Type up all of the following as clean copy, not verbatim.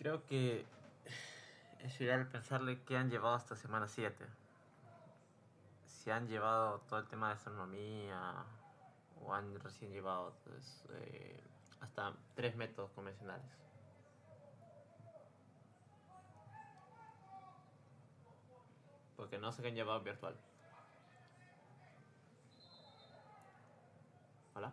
Creo que es ideal pensarle que han llevado hasta semana 7. Si han llevado todo el tema de astronomía o han recién llevado pues, hasta 3 métodos convencionales. Porque no sé qué han llevado virtual. Hola.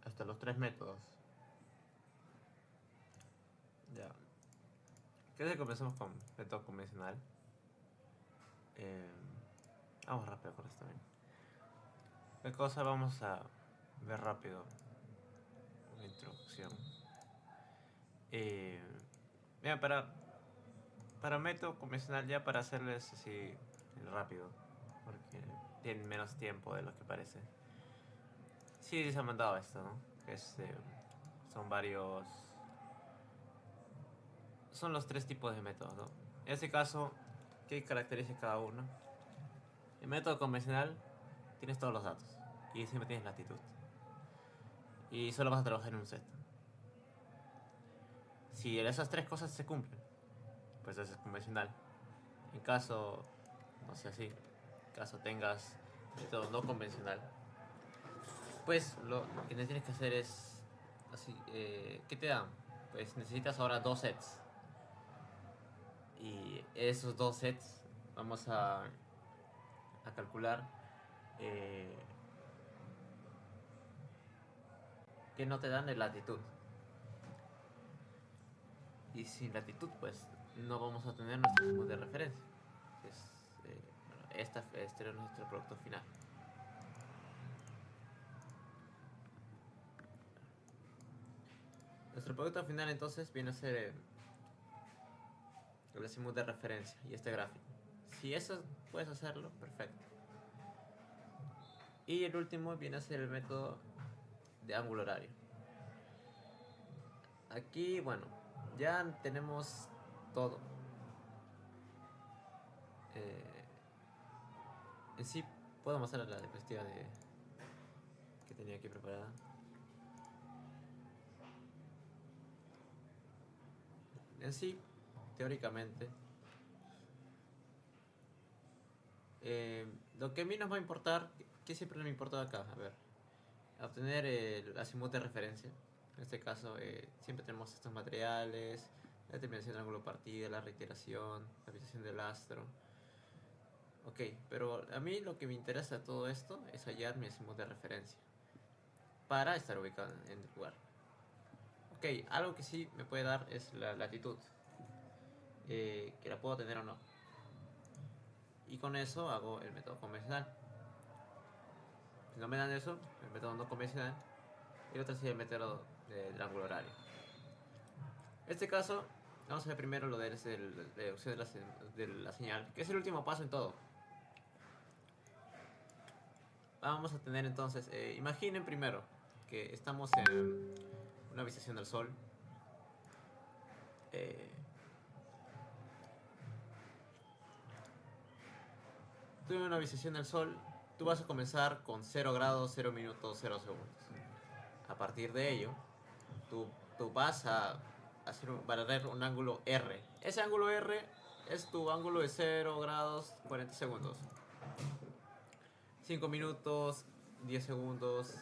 Hasta los 3 métodos. Ya. ¿Qué que comenzamos con método convencional? Eh, Vamos rápido con esto. ¿Qué cosa vamos a ver rápido? Una introducción. Bien, para método convencional, ya para hacerles así rápido, porque tienen menos tiempo de lo que parece. Sí, se ha mandado esto, ¿no? Son varios. Son los 3 tipos de métodos, ¿no? En este caso, ¿qué caracteriza cada uno? El método convencional, tienes todos los datos y siempre tienes latitud. Y solo vas a trabajar en un set. Si esas 3 cosas se cumplen, pues eso es convencional. En caso, no sé así, en caso tengas método no convencional, pues lo que tienes que hacer es así, ¿qué te dan? Pues necesitas ahora 2 sets. Y esos 2 sets vamos a calcular que no te dan de latitud. Y sin latitud, pues no vamos a tener nuestro punto de referencia. Este era nuestro producto final. Nuestro producto final entonces viene a ser el azimut de referencia y este gráfico. Si eso puedes hacerlo, perfecto. Y el último viene a ser el método de ángulo horario. Aquí, bueno, ya tenemos todo. En sí, puedo mostrar la diapositiva que tenía aquí preparada. En sí, teóricamente, lo que a mí nos va a importar, que siempre me importa acá, a ver, obtener el azimut de referencia. En este caso, siempre tenemos estos materiales, la determinación del ángulo de partida, la reiteración, la habitación del astro. Ok, pero a mí lo que me interesa de todo esto es hallar mi azimut de referencia para estar ubicado en el lugar. Ok, algo que sí me puede dar es la latitud, que la puedo tener o no. Y con eso hago el método convencional. Si no me dan eso, el método no convencional. Y el otro sería el método del ángulo horario. En este caso, vamos a ver primero lo de la deducción de la señal, que es el último paso en todo. Vamos a tener entonces, imaginen primero que estamos en una visualización del Sol. Tú en una visualización del Sol, tú vas a comenzar con 0 grados, 0 minutos, 0 segundos. A partir de ello, tú vas a barrer un ángulo R. Ese ángulo R es tu ángulo de 0 grados, 40 segundos. 5 minutos, 10 segundos,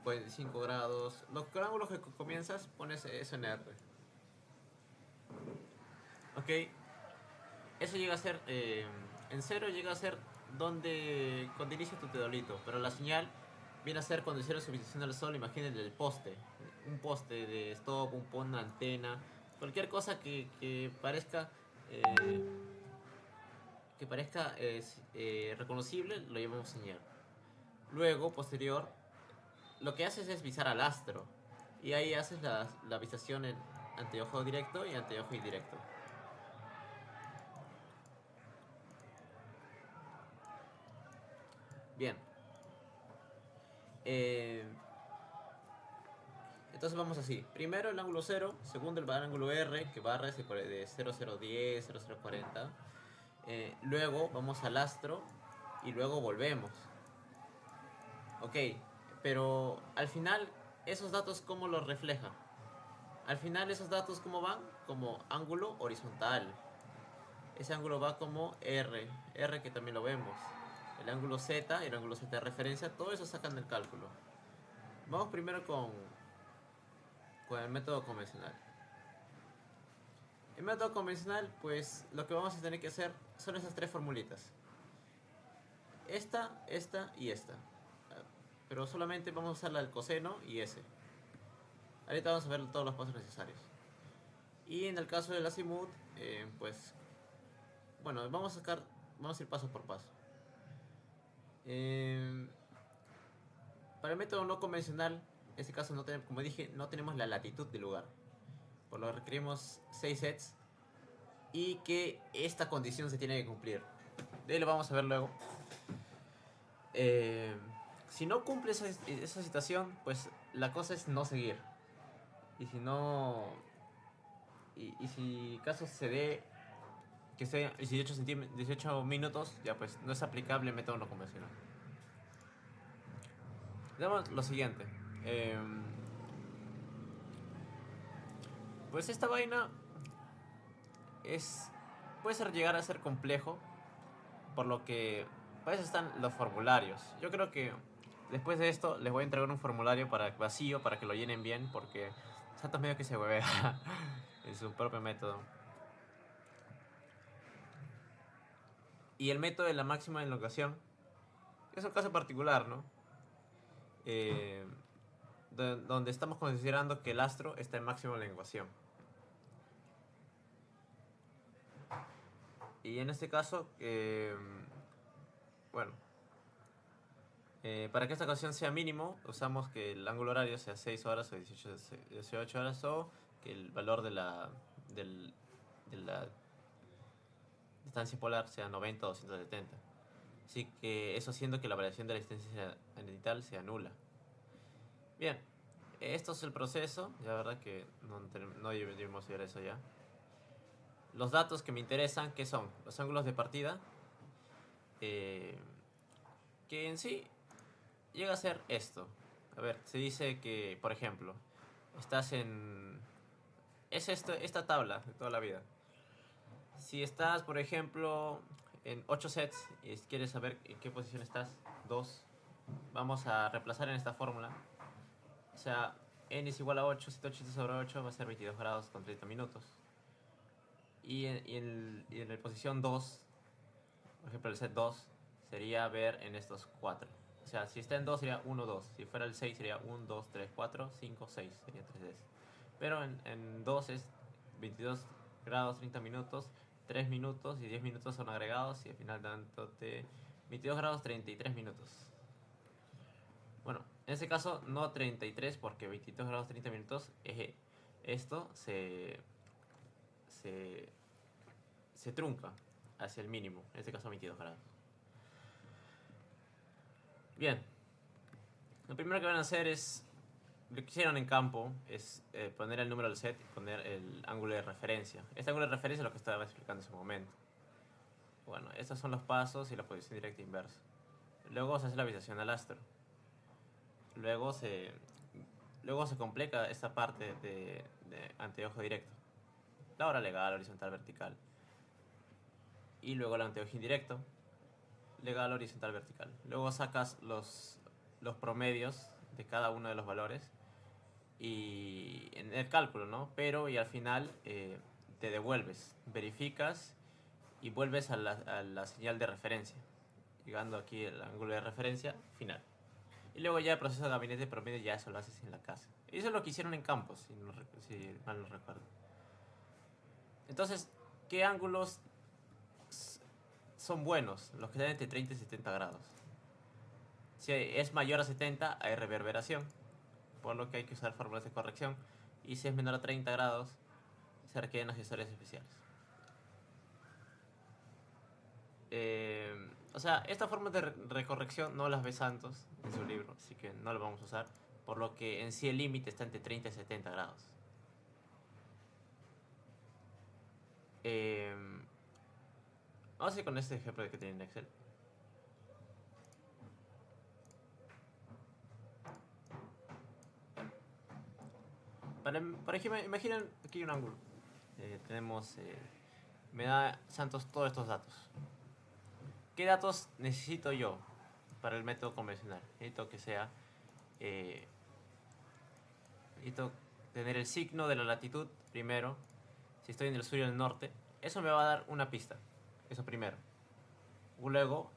45 grados. Los ángulos que comienzas, pones eso en R. Ok. Eso llega a ser, en 0 llega a ser cuando inicia tu teodolito, pero la señal viene a ser cuando hicieron su visitación del Sol. Imaginen el poste, un poste de stop, una antena, cualquier cosa que parezca reconocible, lo llamamos señal. Luego, posterior, lo que haces es visar al astro, y ahí haces la visación en anteojo directo y anteojo indirecto. Bien. Entonces vamos así. Primero el ángulo 0, segundo el ángulo R, que barra es de 0010, 0040. Luego vamos al astro y luego volvemos. Ok, pero al final, ¿esos datos cómo los refleja? Al final esos datos cómo van? Como ángulo horizontal. Ese ángulo va como R que también lo vemos. El ángulo Z y el ángulo Z de referencia, todo eso sacan del cálculo. Vamos primero con el método convencional. El método convencional, pues lo que vamos a tener que hacer son esas tres formulitas. Esta y esta. Pero solamente vamos a usar la del coseno y ese. Ahorita vamos a ver todos los pasos necesarios. Y en el caso del azimut, pues, bueno, vamos a ir paso por paso. Para el método no convencional, en este caso, como dije, no tenemos la latitud del lugar. Por lo que requerimos 6 sets y que esta condición se tiene que cumplir. De ahí lo vamos a ver luego. Si no cumple esa situación, pues la cosa es no seguir. Y si no... Y si caso se dé que sea 18 minutos, ya pues no es aplicable el método no convencional. Veamos lo siguiente. Pues esta vaina puede llegar a ser complejo, por lo que para eso están los formularios. Yo creo que después de esto les voy a entregar un formulario vacío para que lo llenen bien, porque Santos medio que se huevea en su propio método. Y el método de la máxima elongación es un caso particular, ¿no? Donde estamos considerando que el astro está en máxima elongación. Y en este caso, bueno, para que esta ocasión sea mínimo, usamos que el ángulo horario sea 6 horas o 18 horas, o que el valor de la distancia polar sea 90 o 270. Así que eso haciendo que la variación de la distancia cenital sea nula. Bien, esto es el proceso. La verdad que no debemos ver eso ya. Los datos que me interesan, ¿qué son? Los ángulos de partida, que en sí llega a ser esto. A ver, se dice que, por ejemplo, estás en... Es esta tabla de toda la vida. Si estás, por ejemplo, en 8 sets y quieres saber en qué posición estás, 2, vamos a reemplazar en esta fórmula. O sea, n es igual a 8, 180 sobre 8 va a ser 22 grados con 30 minutos. Y en la posición 2, por ejemplo el set 2, sería ver en estos 4. O sea, si está en 2 sería 1, 2. Si fuera el 6 sería 1, 2, 3, 4, 5, 6. Sería 3 veces. Pero en 2 es 22 grados 30 minutos, 3 minutos y 10 minutos son agregados y al final dándote 22 grados 33 minutos. Bueno, en este caso no 33 porque 22 grados 30 minutos, esto se trunca hacia el mínimo, en este caso 22 grados. Bien, lo primero que van a hacer es, lo que hicieron en campo, es poner el número del set y poner el ángulo de referencia. Este ángulo de referencia es lo que estaba explicando en ese momento. Bueno, estos son los pasos y la posición directa e inversa. Luego se hace la visualización al astro. Luego se completa esta parte de anteojo directo. La hora legal, horizontal, vertical. Y luego el anteojo indirecto. Legal, horizontal, vertical. Luego sacas los promedios de cada uno de los valores y en el cálculo, ¿no? Pero y al final te devuelves, verificas y vuelves a la señal de referencia, llegando aquí el ángulo de referencia final. Y luego ya el proceso de gabinete de promedio ya eso lo haces en la casa. Y eso es lo que hicieron en Campos, si mal no recuerdo. Entonces, ¿qué ángulos son buenos? Los que están entre 30 y 70 grados. Si es mayor a 70 hay reverberación, por lo que hay que usar fórmulas de corrección. Y si es menor a 30 grados se requieren accesorios especiales. O sea, estas formas de recorrección no las ve Santos en su libro, así que no las vamos a usar. por lo que en sí el límite está entre 30 y 70 grados. Vamos a ir con este ejemplo que tiene en Excel. Por ejemplo, imaginen aquí un ángulo. Tenemos, me da Santos todos estos datos. ¿Qué datos necesito yo para el método convencional? Necesito que sea, necesito tener el signo de la latitud primero, si estoy en el sur y en el norte. Eso me va a dar una pista, eso primero. Luego,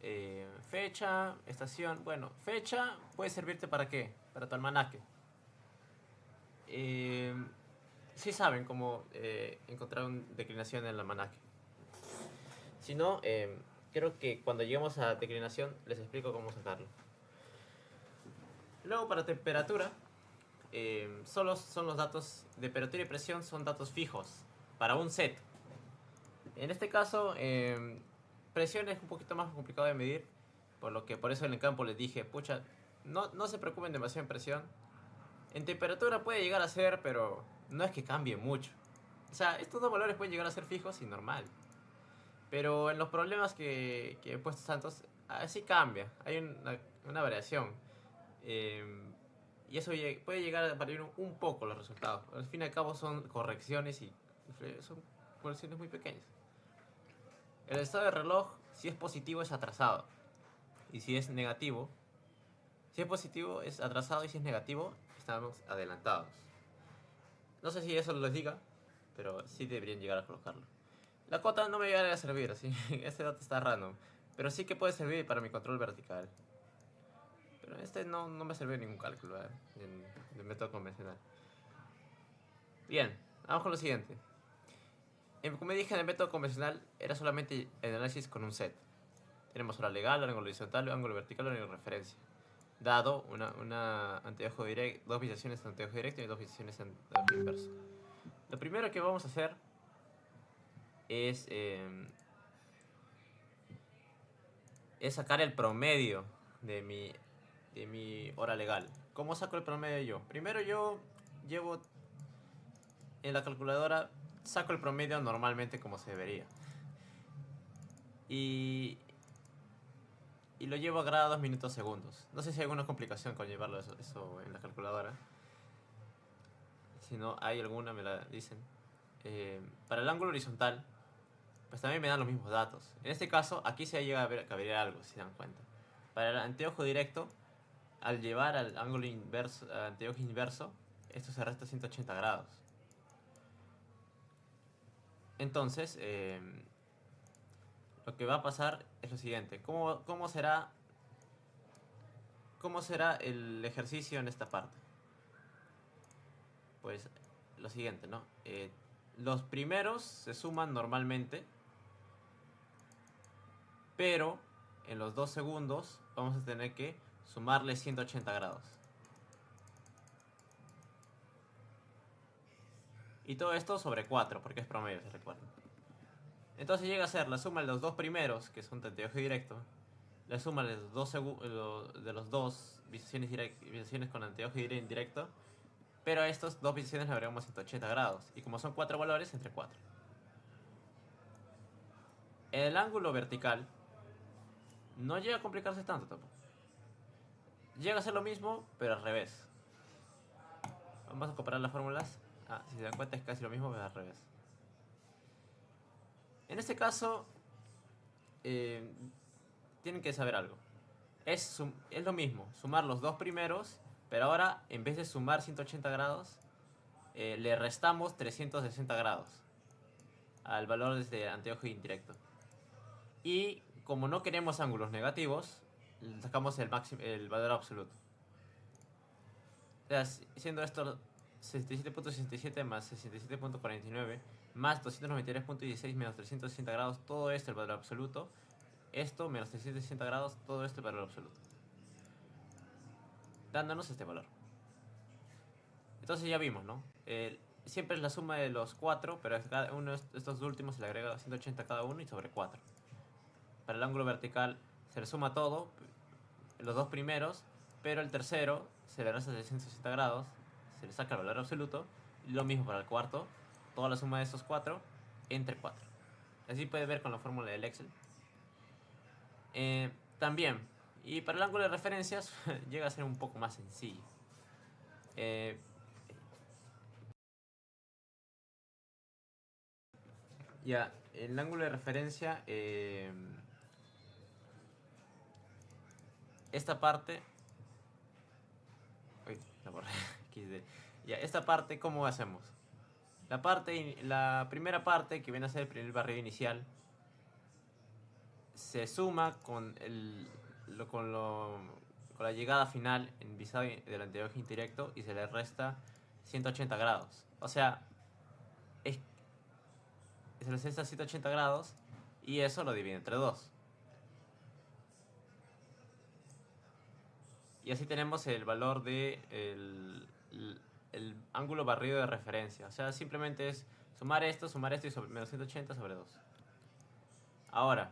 fecha, estación. Bueno, fecha puede servirte para qué, para tu almanaque. Sí saben cómo encontrar una declinación en el almanaque. Si no, creo que cuando lleguemos a declinación les explico cómo sacarlo. Luego para temperatura, solo son los datos de temperatura y presión, son datos fijos para un set. En este caso, presión es un poquito más complicado de medir, por eso en el campo les dije, pucha, no se preocupen demasiado en presión. En temperatura puede llegar a ser, pero no es que cambie mucho. O sea, estos dos valores pueden llegar a ser fijos y normal. Pero en los problemas que he puesto Santos, así cambia. Hay una variación. Y eso puede llegar a variar un poco los resultados. Al fin y al cabo son correcciones y son correcciones muy pequeñas. El estado de reloj, si es positivo, es atrasado. Y si es negativo, si es positivo, es atrasado. Y si es negativo, estamos adelantados. No sé si eso les diga, pero sí deberían llegar a colocarlo. La cota no me llegaría a servir, así. Este dato está random. Pero sí que puede servir para mi control vertical. Pero este no me sirve en ningún cálculo, en el método convencional. Bien, vamos con lo siguiente. Como dije, en el método convencional era solamente el análisis con un set. Tenemos hora legal, ángulo horizontal, ángulo vertical, ángulo de referencia. Dado una anteojo directo, dos visualizaciones de anteojo directo y dos visualizaciones de anteojo inverso. Lo primero que vamos a hacer es sacar el promedio de mi hora legal. ¿Cómo saco el promedio yo? Primero yo llevo en la calculadora, saco el promedio normalmente como se debería. Y lo llevo a grados, minutos, segundos. No sé si hay alguna complicación con llevarlo eso en la calculadora. Si no hay alguna, me la dicen. Para el ángulo horizontal, pues también me dan los mismos datos. En este caso, aquí se llega a ver algo, si se dan cuenta. Para el anteojo directo, al llevar al ángulo inverso, al anteojo inverso, esto se resta 180 grados. Entonces, lo que va a pasar es lo siguiente. ¿Cómo será el ejercicio en esta parte? Pues lo siguiente, ¿no? Los primeros se suman normalmente, pero en los 2 segundos vamos a tener que sumarle 180 grados. Y todo esto sobre 4, porque es promedio, se recuerda. Entonces llega a ser la suma de los dos primeros, que son anteojo directo, la suma de los dos visualizaciones con anteojo indirecto, pero a estos dos visualizaciones le agregamos 180 grados. Y como son 4 valores, entre 4. El ángulo vertical no llega a complicarse tanto tampoco. Llega a ser lo mismo, pero al revés. Vamos a comparar las fórmulas. Si se dan cuenta es casi lo mismo, pero al revés. En este caso, tienen que saber algo. Es lo mismo, sumar los dos primeros, pero ahora en vez de sumar 180 grados, le restamos 360 grados al valor desde anteojo indirecto. Y como no queremos ángulos negativos, sacamos el valor absoluto. O sea, siendo esto 67.67 más 67.49 más 293.16 menos 360 grados, todo esto el valor absoluto. Esto menos 360 grados, todo esto el valor absoluto. Dándonos este valor. Entonces ya vimos, ¿no? Siempre es la suma de los 4, pero a cada uno de estos últimos se le agrega 180 a cada uno y sobre 4. Para el ángulo vertical se le suma todo, los dos primeros, pero el tercero se le resta 360 grados, se le saca el valor absoluto, y lo mismo para el cuarto, toda la suma de estos 4 entre 4. Así puede ver con la fórmula del Excel. También, y para el ángulo de referencias llega a ser un poco más sencillo. Ya, el ángulo de referencia, esta parte, uy, la borré, XD. Ya, esta parte, ¿cómo hacemos? La primera parte, que viene a ser el primer barrido inicial, se suma con con la llegada final en visado del anteojo indirecto y se le resta 180 grados. O sea, se le resta 180 grados y eso lo divide entre 2. Y así tenemos el valor de el ángulo barrido de referencia. O sea, simplemente es sumar esto y menos 180 sobre 2. Ahora,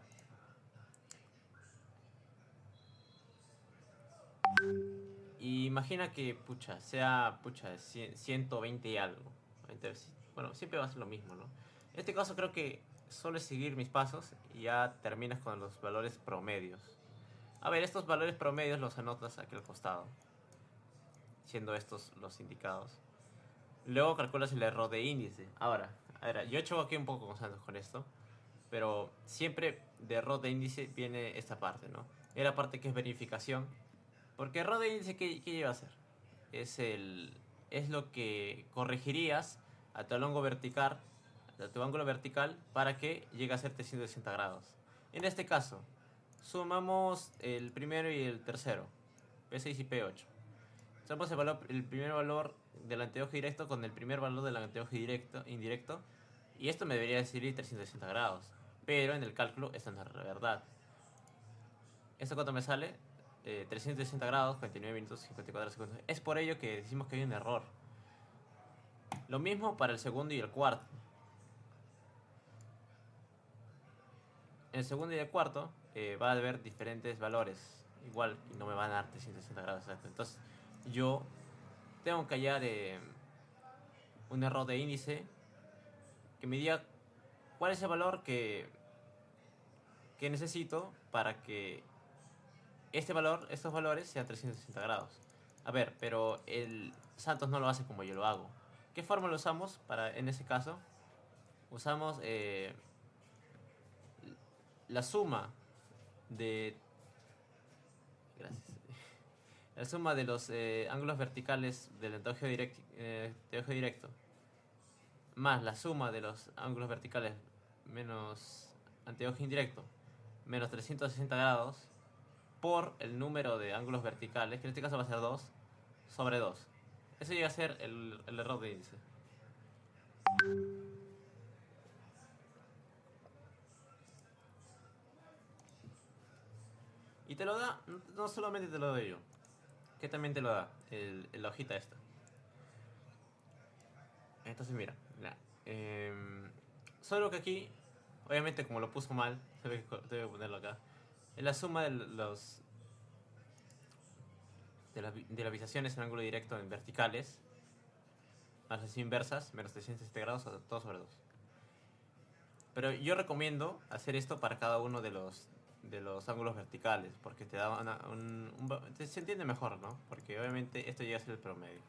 imagina que, sea 120 y algo. Entonces, bueno, siempre va a ser lo mismo, ¿no? En este caso creo que solo es seguir mis pasos y ya terminas con los valores promedios. A ver, estos valores promedios los anotas aquí al costado, siendo estos los indicados. Luego calculas el error de índice. Ahora, a ver, yo he hecho aquí un poco constantes con esto, pero siempre de error de índice viene esta parte, ¿no? Es la parte que es verificación. Porque error de índice, ¿qué lleva a hacer? Es lo que corregirías a tu ángulo vertical para que llegue a ser 360 grados. En este caso, sumamos el primero y el tercero, P6 y P8. Sumamos el primer valor del anteojo directo con el primer valor del anteojo indirecto. Y esto me debería decir 360 grados. Pero en el cálculo esto no es verdad. ¿Esto cuánto me sale? 360 grados, 49 minutos, 54 segundos. Es por ello que decimos que hay un error. Lo mismo para el segundo y el cuarto. En el segundo y el cuarto va a haber diferentes valores. Igual, y no me van a dar 360 grados exacto. Entonces, yo tengo que hallar un error de índice que me diga cuál es el valor que necesito para que estos valores sean 360 grados. A ver, pero el Santos no lo hace como yo lo hago. ¿Qué fórmula usamos en ese caso? Usamos la suma de... Gracias. La suma de los ángulos verticales del anteojo directo más la suma de los ángulos verticales menos anteojo indirecto menos 360 grados por el número de ángulos verticales, que en este caso va a ser 2, sobre 2. Eso llega a ser el error de índice. Y te lo da, no solamente te lo doy yo, que también te lo da la hojita esta. Entonces mira, solo que aquí, obviamente como lo puso mal, debe ponerlo acá, es la suma de de las visaciones en ángulo directo en verticales, más las inversas, menos 360 grados, todo sobre 2. Pero yo recomiendo hacer esto para cada uno de los ángulos verticales, porque te da se entiende mejor, ¿no? Porque obviamente esto llega a ser el promedio.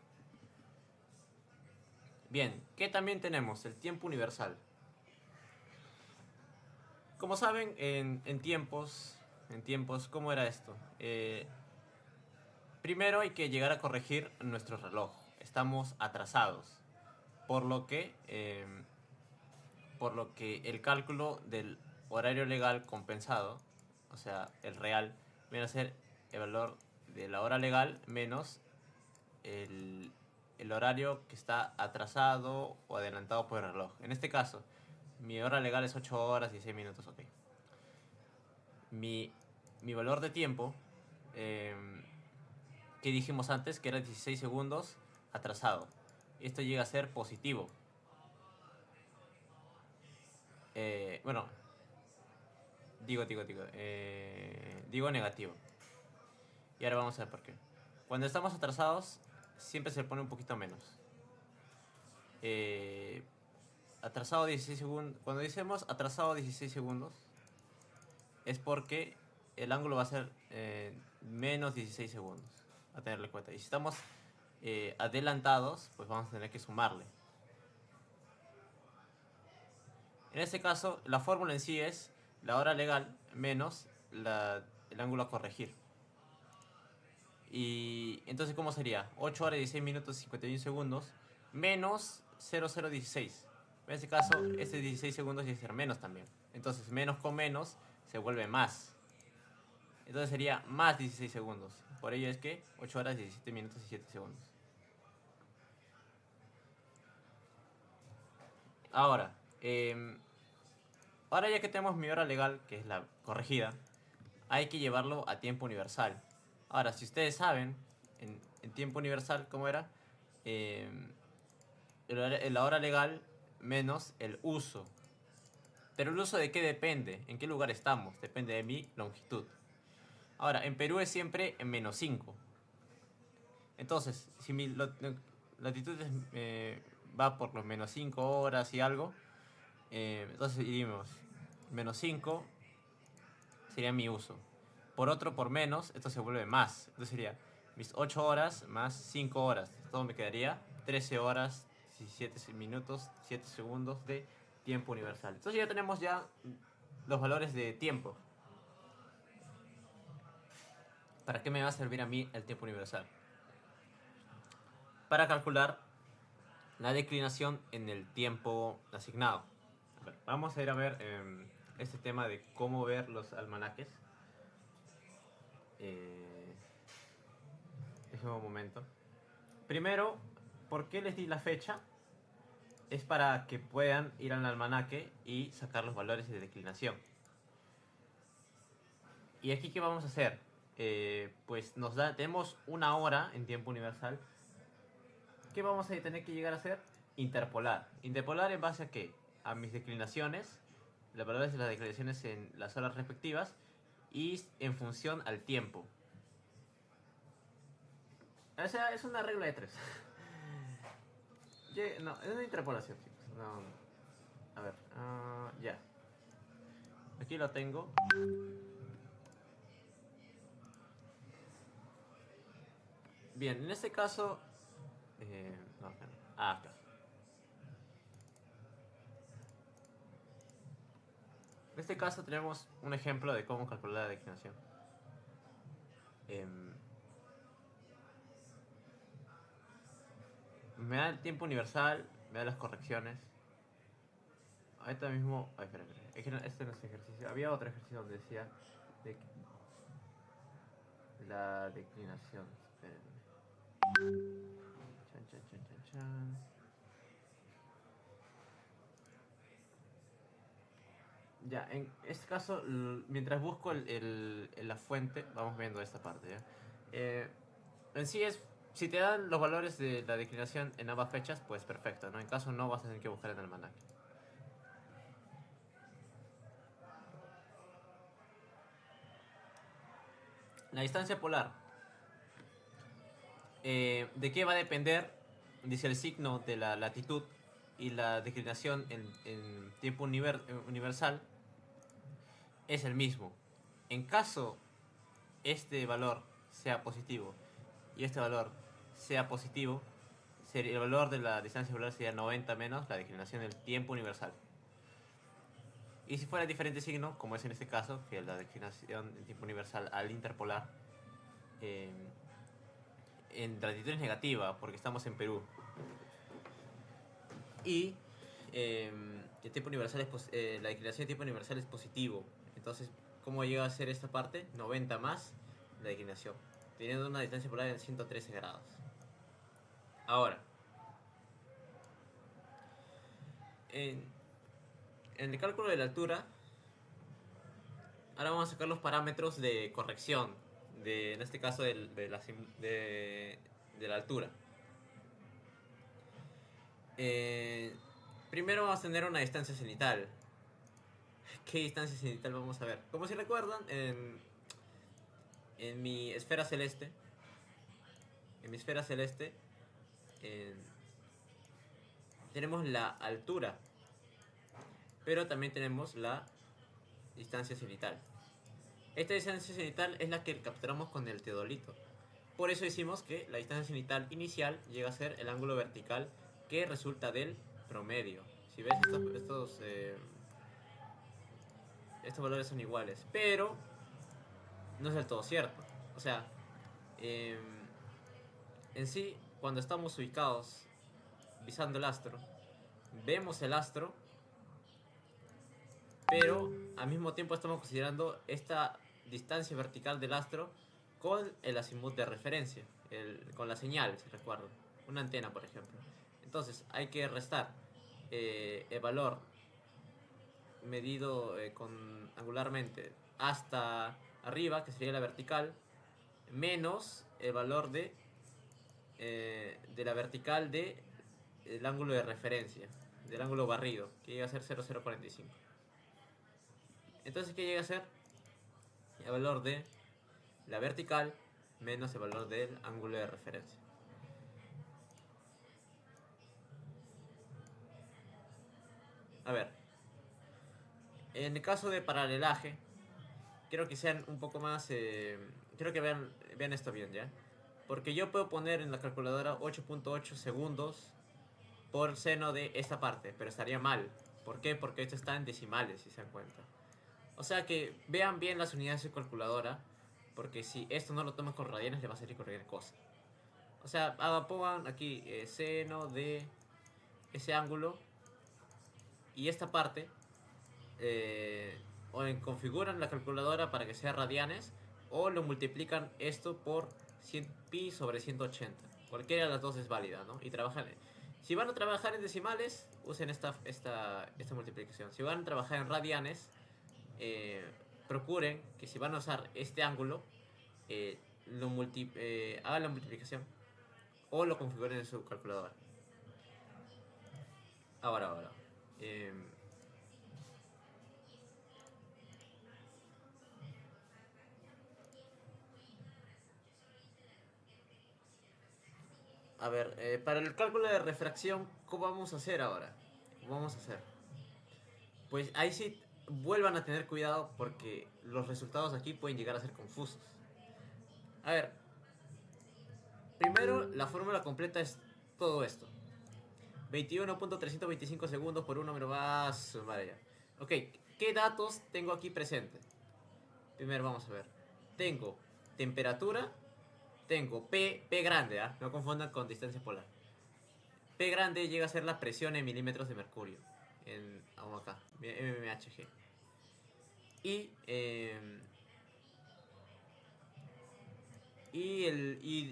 Bien, ¿qué también tenemos? El tiempo universal. Como saben, en tiempos, ¿cómo era esto? Primero hay que llegar a corregir nuestro reloj. Estamos atrasados, por lo que, el cálculo del horario legal compensado, o sea, el real, viene a ser el valor de la hora legal menos el horario que está atrasado o adelantado por el reloj. En este caso, mi hora legal es 8 horas y 6 minutos, ok. Mi valor de tiempo, que dijimos antes, que era 16 segundos atrasado. Esto llega a ser positivo. Bueno, digo negativo. Y ahora vamos a ver por qué. Cuando estamos atrasados, siempre se pone un poquito menos. Atrasado 16 segundos. Cuando decimos atrasado 16 segundos, es porque el ángulo va a ser menos 16 segundos. A tenerlo en cuenta. Y si estamos adelantados, pues vamos a tener que sumarle. En este caso, la fórmula en sí es la hora legal menos el ángulo a corregir. Y entonces, ¿cómo sería? 8 horas, 16 minutos, 51 segundos menos 0016. En este caso, este 16 segundos tiene que ser menos también. Entonces, menos con menos se vuelve más. Entonces sería más 16 segundos. Por ello es que 8 horas, 17 minutos y 7 segundos. Ahora, ahora ya que tenemos mi hora legal, que es la corregida, hay que llevarlo a tiempo universal. Ahora, si ustedes saben, en tiempo universal, ¿cómo era? Eh, la hora legal menos el uso. Pero el uso de qué depende, en qué lugar estamos, depende de mi longitud. Ahora, en Perú es siempre en menos 5. Entonces, si mi latitud va por los menos 5 horas y algo, entonces diríamos, menos 5 sería mi uso. Por menos, esto se vuelve más. Entonces sería mis 8 horas más 5 horas. Todo me quedaría 13 horas, 17 minutos, 7 segundos de tiempo universal. Entonces ya tenemos ya los valores de tiempo. ¿Para qué me va a servir a mí el tiempo universal? Para calcular la declinación en el tiempo asignado. A ver, vamos a ir a ver este tema de cómo ver los almanaques. Déjenme un momento. Primero, ¿por qué les di la fecha? Es para que puedan ir al almanaque y sacar los valores de declinación. ¿Y aquí qué vamos a hacer? Pues tenemos una hora en tiempo universal. ¿Qué vamos a tener que llegar a hacer? Interpolar. ¿Interpolar en base a qué? A mis declinaciones, los valores de las declinaciones en las horas respectivas y en función al tiempo. O sea, es una regla de 3. No, es una interpolación, chicos. No. A ver, ya. Aquí lo tengo. Bien, en este caso... no, acá. En este caso tenemos un ejemplo de cómo calcular la declinación. Me da el tiempo universal, me da las correcciones. Ahorita mismo... Ay, espera. Este no es ejercicio. Había otro ejercicio donde decía la declinación. Espérenme. Chan, chan, chan, chan, chan. Ya, en este caso, mientras busco la fuente, vamos viendo esta parte, ¿ya? En sí es, si te dan los valores de la declinación en ambas fechas, pues perfecto, ¿no? En caso no, vas a tener que buscar en el almanaque. La distancia polar. ¿De qué va a depender? Dice el signo de la latitud y la declinación en tiempo universal es el mismo. En caso este valor sea positivo y este valor sea positivo, el valor de la distancia polar sería 90 menos la declinación del tiempo universal. Y si fuera diferente signo, como es en este caso, que la declinación del tiempo universal al interpolar, en latitud es negativa, porque estamos en Perú. Y el tiempo universal la declinación de tiempo universal es positivo. Entonces, ¿cómo llega a ser esta parte? 90 más la declinación, teniendo una distancia polar de 113 grados. Ahora, en el cálculo de la altura, ahora vamos a sacar los parámetros de corrección, en este caso de la altura. Primero vamos a tener una distancia cenital. ¿Qué distancia cenital vamos a ver? Como si recuerdan, en mi esfera celeste en mi esfera celeste, en- tenemos la altura, pero también tenemos la distancia cenital. Esta distancia cenital es la que capturamos con el teodolito. Por eso decimos que la distancia cenital inicial llega a ser el ángulo vertical que resulta del promedio. Si ves, estos valores son iguales, pero no es del todo cierto. O sea, eh, en sí, cuando estamos ubicados visando el astro, vemos el astro, pero al mismo tiempo estamos considerando esta distancia vertical del astro con el azimut de referencia, con la señal, si recuerdo, una antena, por ejemplo. Entonces, hay que restar el valor medido con angularmente hasta arriba, que sería la vertical, menos el valor de la vertical del ángulo de referencia, del ángulo barrido, que llega a ser 0,045. Entonces, ¿qué llega a ser? El valor de la vertical menos el valor del ángulo de referencia. A ver, en el caso de paralelaje, quiero que sean un poco más... quiero que vean esto bien, ¿ya? Porque yo puedo poner en la calculadora 8.8 segundos por seno de esta parte, pero estaría mal. ¿Por qué? Porque esto está en decimales, si se dan cuenta. O sea que vean bien las unidades de su calculadora, porque si esto no lo toman con radianes, le va a salir cualquier cosa. O sea, pongan aquí seno de ese ángulo y esta parte, o configuran la calculadora para que sea radianes, o lo multiplican esto por 100 pi sobre 180. Cualquiera de las dos es válida, ¿no? Y trabajan. Si van a trabajar en decimales, usen esta multiplicación. Si van a trabajar en radianes, procuren que si van a usar este ángulo, hagan la multiplicación o lo configuren en su calculadora. Ahora. Eh, a ver, para el cálculo de refracción, ¿cómo vamos a hacer ahora? ¿Cómo vamos a hacer? Pues ahí sí vuelvan a tener cuidado porque los resultados aquí pueden llegar a ser confusos. A ver, primero la fórmula completa es todo esto. 21.325 segundos por 1 me lo vas... Vale, ya. Ok, ¿qué datos tengo aquí presente? Primero vamos a ver. Tengo temperatura, tengo P grande, ¿ah? No confundan con distancia polar. P grande llega a ser la presión en milímetros de mercurio. Vamos acá, mmHg. Y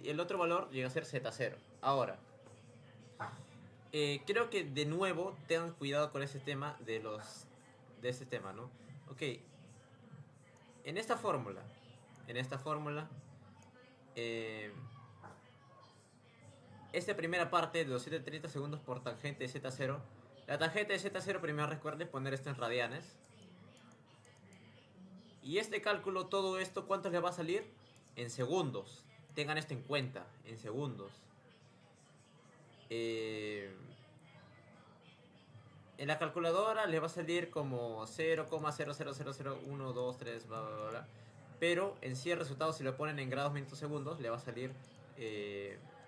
el otro valor llega a ser Z0. Ahora, creo que de nuevo tengan cuidado con ese tema de ese tema, ¿no? Ok, en esta fórmula, eh, esta primera parte de 230 segundos por tangente de Z0, la tangente de Z0 primero recuerden poner esto en radianes. Y este cálculo, todo esto, ¿cuánto le va a salir? En segundos. Tengan esto en cuenta, en segundos. En la calculadora le va a salir como 0,0000123, bla, bla, bla. Pero en sí el resultado, si lo ponen en grados, minutos, segundos, le va a salir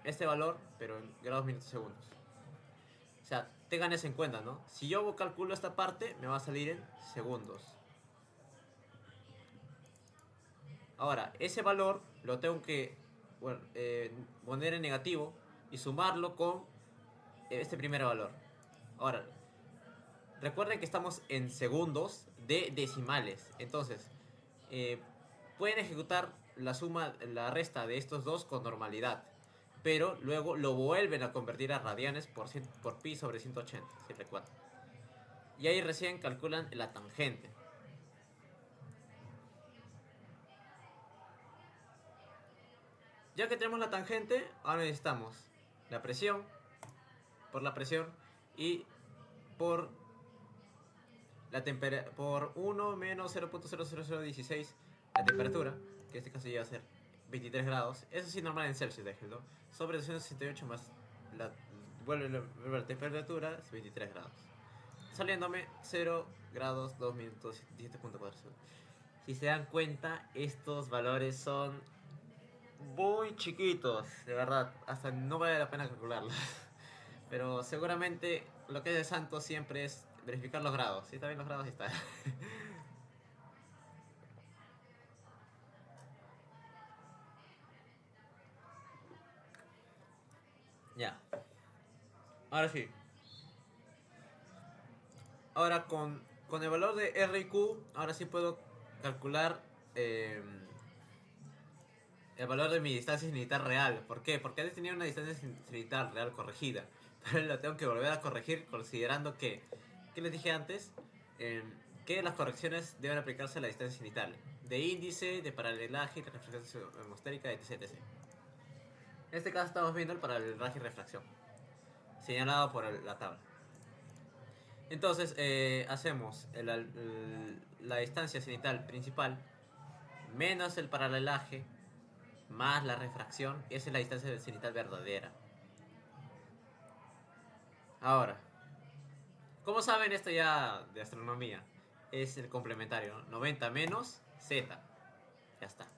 este valor, pero en grados, minutos, segundos. O sea, tengan eso en cuenta, ¿no? Si yo calculo esta parte, me va a salir en segundos. Ahora, ese valor lo tengo que poner en negativo y sumarlo con este primer valor. Ahora, recuerden que estamos en segundos de decimales. Entonces, pueden ejecutar la resta de estos dos con normalidad. Pero luego lo vuelven a convertir a radianes por pi sobre 180, si recuerdan. Y ahí recién calculan la tangente. Ya que tenemos la tangente, ahora necesitamos la presión, por la presión, y por por 1 menos 0.00016 la temperatura, que en este caso llega a ser 23 grados. Eso sí, normal en Celsius, déjenlo. Sobre 268 más la, vuelve la temperatura, es 23 grados. Saliéndome 0 grados, 2 minutos, 17.4 segundos. Si se dan cuenta, estos valores son muy chiquitos, de verdad. Hasta no vale la pena calcularlos. Pero seguramente lo que es de santo siempre es verificar los grados. Si está bien los grados, está. Ya. Ahora sí. Ahora con el valor de R y Q, ahora sí puedo calcular eh, el valor de mi distancia cenital real. ¿Por qué? Porque antes tenía una distancia cenital real corregida. Pero la tengo que volver a corregir considerando que, ¿qué les dije antes? Eh, que las correcciones deben aplicarse a la distancia cenital. De índice, de paralelaje, de refracción atmosférica, etc, etc. En este caso estamos viendo el paralelaje y refracción, señalado por la tabla. Entonces hacemos la distancia cenital principal menos el paralelaje más la refracción. Esa es la distancia cenital verdadera. Ahora, ¿cómo saben esto ya de astronomía? Es el complementario, ¿no? 90 menos z. Ya está.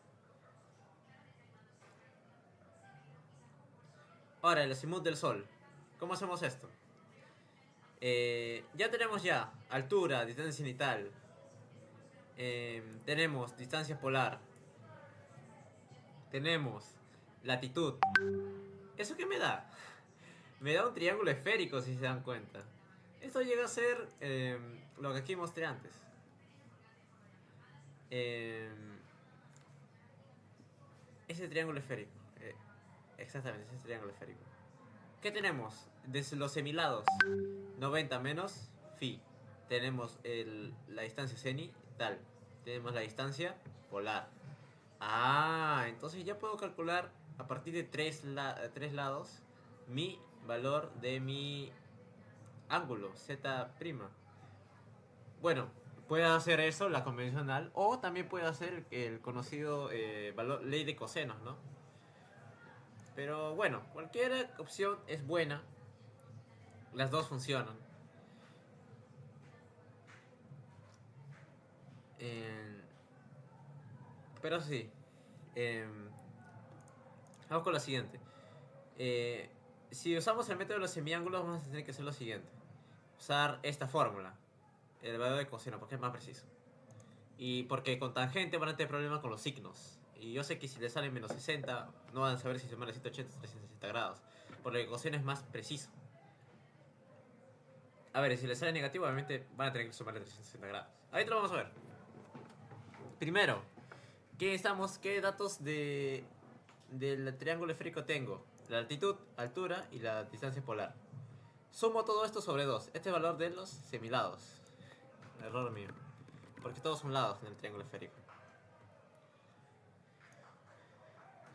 Ahora, el azimut del Sol. ¿Cómo hacemos esto? Ya tenemos altura, distancia cenital. Tenemos distancia polar. Tenemos latitud. ¿Eso qué me da? Me da un triángulo esférico, si se dan cuenta. Esto llega a ser lo que aquí mostré antes. Ese triángulo esférico. Exactamente, ese triángulo esférico. ¿Qué tenemos? Desde los semilados. 90 menos phi. Tenemos la distancia cenital. Tenemos la distancia polar. Ah, entonces ya puedo calcular a partir de tres lados mi valor de mi ángulo, z'. Bueno, puede hacer eso, la convencional, o también puede hacer el conocido ley de cosenos, ¿no? Pero bueno, cualquier opción es buena. Las dos funcionan. Eh, pero sí. Eh, vamos con la siguiente. Si usamos el método de los semiángulos, vamos a tener que hacer lo siguiente. Usar esta fórmula. El valor de coseno, porque es más preciso. Y porque con tangente van a tener problemas con los signos. Y yo sé que si le salen menos 60, no van a saber si suman a 180 o 360 grados. Porque el coseno es más preciso. A ver, si le sale negativo, obviamente van a tener que sumarle 360 grados. Ahí te lo vamos a ver. Primero, ¿qué datos del triángulo esférico tengo? La altitud, altura y la distancia polar. Sumo todo esto sobre 2. Este es el valor de los semilados. Error mío. Porque todos son lados en el triángulo esférico.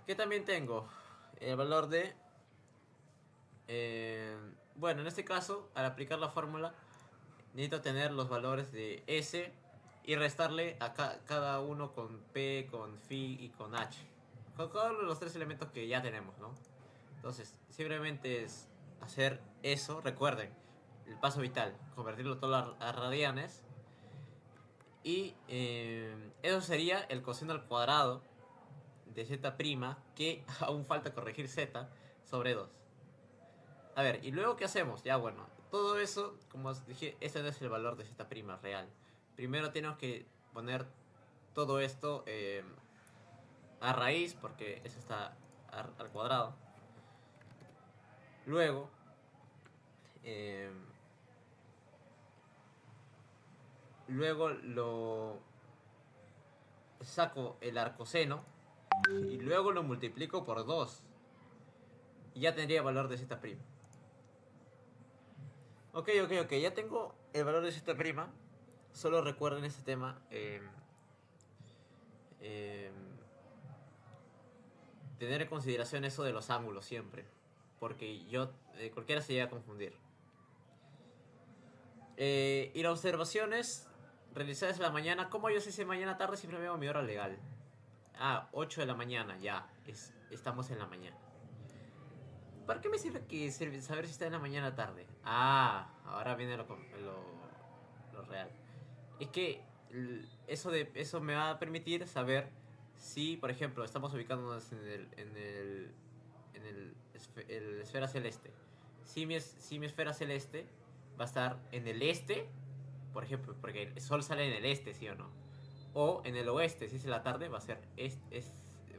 ¿Qué también tengo? El valor de... bueno, en este caso, al aplicar la fórmula, necesito tener los valores de S y restarle a cada uno con P, con Phi y con H. Con cada uno de los tres elementos que ya tenemos, ¿no? Entonces, simplemente es hacer eso. Recuerden, el paso vital, convertirlo todo a radianes. Y eso sería el coseno al cuadrado de z', que aún falta corregir z, sobre 2. A ver, ¿y luego qué hacemos? Ya bueno, todo eso, como os dije, ese no es el valor de z' real. Primero tenemos que poner todo esto a raíz, porque eso está al cuadrado. Luego, eh, lo saco el arcoseno y luego lo multiplico por 2. Y ya tendría el valor de z'. Ok, ya tengo el valor de z'. Solo recuerden este tema. Tener en consideración eso de los ángulos siempre. Porque cualquiera se llega a confundir. Y las observaciones realizadas en la mañana, como yo sé si mañana tarde, siempre veo mi hora legal. Ah, 8 de la mañana, ya. Estamos en la mañana. ¿Para qué me sirve saber si está en la mañana o tarde? Ah, ahora viene lo real. Es que eso me va a permitir saber si, por ejemplo, estamos ubicándonos en el esfera celeste. Si mi esfera celeste va a estar en el este, por ejemplo, porque el sol sale en el este, ¿sí o no? O en el oeste, si es en la tarde, va a ser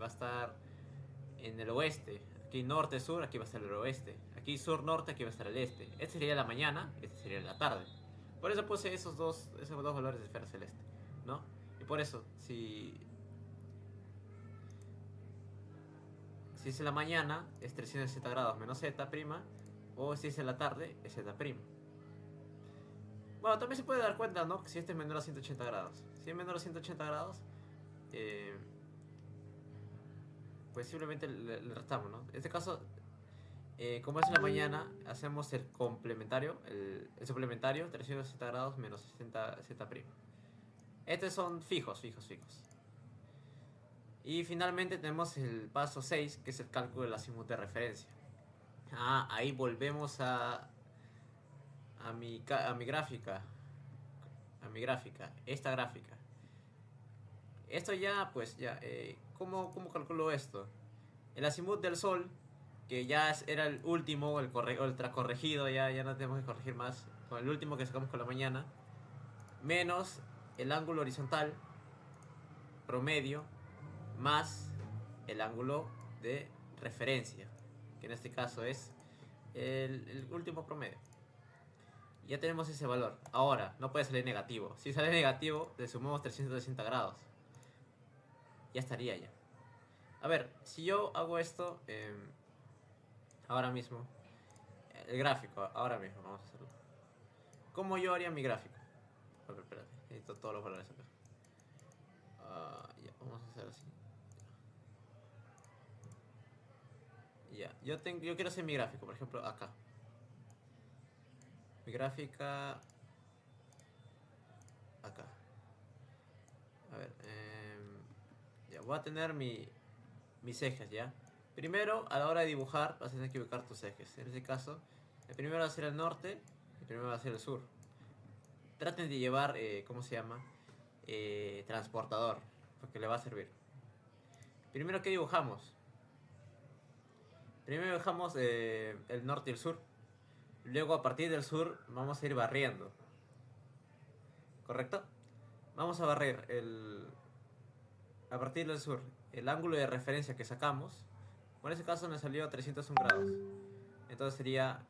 va a estar en el oeste. Aquí norte-sur, aquí va a estar el oeste. Aquí sur-norte, aquí va a estar el este. Este sería la mañana, este sería la tarde. Por eso puse esos dos valores de esfera celeste, ¿no? Y por eso, si es en la mañana, es 360 grados menos z prima, o si es en la tarde, es z prima. Bueno, también se puede dar cuenta, ¿no? Si este es menor a 180 grados. Si es menor a 180 grados, eh, pues simplemente le restamos, ¿no? En este caso, como es en la mañana, hacemos el complementario, el suplementario, 360 grados menos 60 z prima. Estos son fijos. Y finalmente tenemos el paso 6, que es el cálculo del azimut de referencia. Ahí volvemos a mi gráfica. Esta gráfica. Esto ya, pues ya, ¿cómo calculo esto? El azimut del sol, que ya era el último, el corregido, ya no tenemos que corregir más, con el último que sacamos con la mañana, menos el ángulo horizontal promedio, más el ángulo de referencia, que en este caso es el último promedio. Ya tenemos ese valor. Ahora, no puede salir negativo. Si sale negativo, le sumamos 360 grados. Ya estaría ya. A ver, si yo hago esto ahora mismo, el gráfico, ahora mismo, vamos a hacerlo. ¿Cómo yo haría mi gráfico? A ver, espérate, necesito todos los valores acá. Ya, vamos a hacer así. Ya, yo quiero hacer mi gráfico, por ejemplo, acá. Mi gráfica acá. A ver, ya voy a tener mis ejes, ¿ya? Primero, a la hora de dibujar, vas a tener que ubicar tus ejes. En este caso, el primero va a ser el norte, el primero va a ser el sur. Traten de llevar, ¿cómo se llama? Transportador, porque le va a servir. Primero, ¿qué dibujamos? Primero dibujamos el norte y el sur. Luego, a partir del sur, vamos a ir barriendo. ¿Correcto? Vamos a barrer a partir del sur el ángulo de referencia que sacamos. En ese caso me salió 301 grados. Entonces sería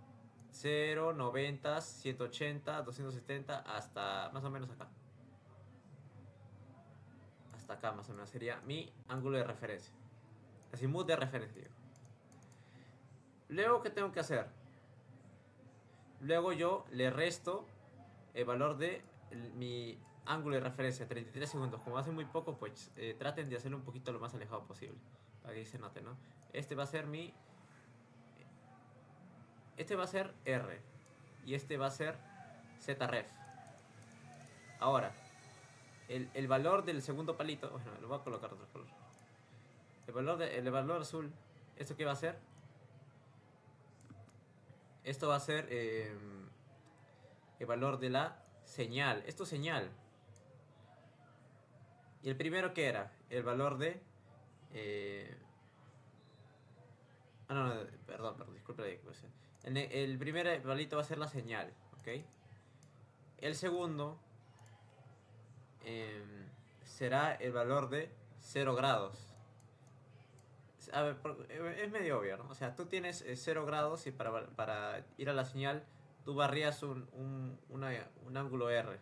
0, 90, 180, 270 hasta más o menos acá. Hasta acá más o menos sería mi ángulo de referencia. Azimut de referencia, digo. Luego, ¿qué tengo que hacer? Luego yo le resto el valor de mi ángulo de referencia, 33 segundos. Como hace muy poco, pues traten de hacerlo un poquito lo más alejado posible, para que se note, ¿no? Este va a ser este va a ser R. Y este va a ser ZREF. Ahora, el valor del segundo palito, bueno, lo voy a colocar otro color. El valor azul, ¿esto qué va a ser? Esto va a ser el valor de la señal. Esto es señal. ¿Y el primero qué era? El valor de... no, perdón, disculpe la equivocación. El primer palito va a ser la señal, ¿ok? El segundo será el valor de 0 grados. A ver, es medio obvio, ¿no? O sea, tú tienes 0 grados y para ir a la señal tú barrías un ángulo R.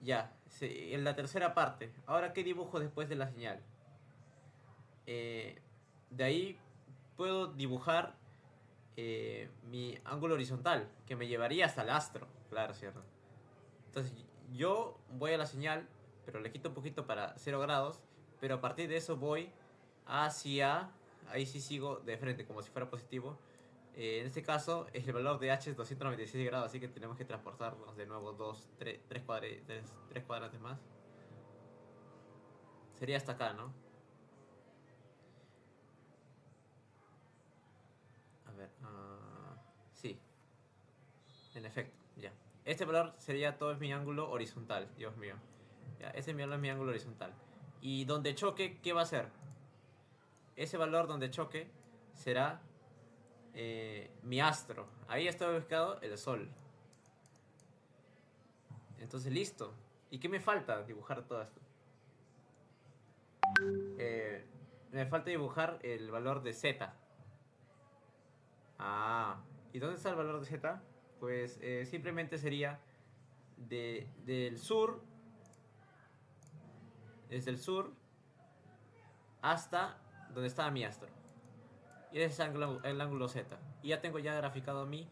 Ya, en la tercera parte. Ahora, ¿qué dibujo después de la señal? De ahí puedo dibujar mi ángulo horizontal, que me llevaría hasta el astro, claro, ¿cierto? Entonces yo voy a la señal, pero le quito un poquito para 0 grados, pero a partir de eso voy hacia, ahí sí sigo de frente como si fuera positivo. En este caso el valor de H es 296 grados, así que tenemos que transportarnos de nuevo 3 cuadrantes más. sería hasta acá, ¿no? A ver, sí, en efecto, ya. Este valor sería todo mi ángulo horizontal, Dios mío. Ya, ese es mi ángulo horizontal. Y donde choque, ¿qué va a ser? Ese valor donde choque será mi astro. Ahí está ubicado el Sol. Entonces, listo. ¿Y qué me falta? Dibujar todo esto. Me falta dibujar el valor de Z. Ah, ¿y dónde está el valor de Z? Pues simplemente sería del sur, desde el sur hasta donde estaba mi astro. Y ese es el ángulo Z. Y ya tengo ya graficado mi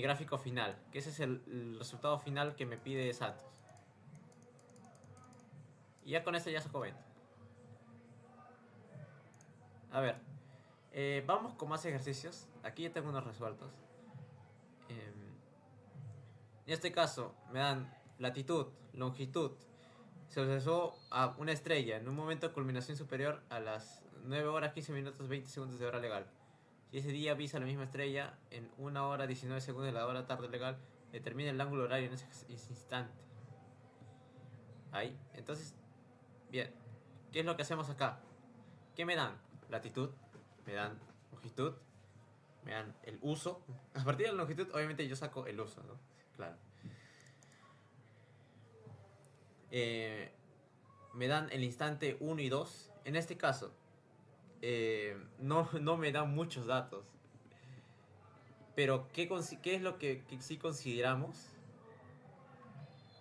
gráfico final, que ese es el resultado final que me pide Santos. Y ya con esto ya saco 20. A ver, vamos con más ejercicios. Aquí ya tengo unos resueltos. En este caso me dan latitud, longitud. Se observó a una estrella en un momento de culminación superior a las 9 horas 15 minutos 20 segundos de hora legal. Si ese día avisa la misma estrella en 1 hora 19 segundos de la hora tarde legal, determina el ángulo horario en ese instante. Ahí, entonces, bien, ¿qué es lo que hacemos acá? ¿Qué me dan? Latitud, me dan longitud, me dan el uso. A partir de la longitud, obviamente yo saco el uso, ¿no? Claro. Me dan el instante 1 y 2. En este caso, no me dan muchos datos. Pero, ¿qué es lo que sí consideramos?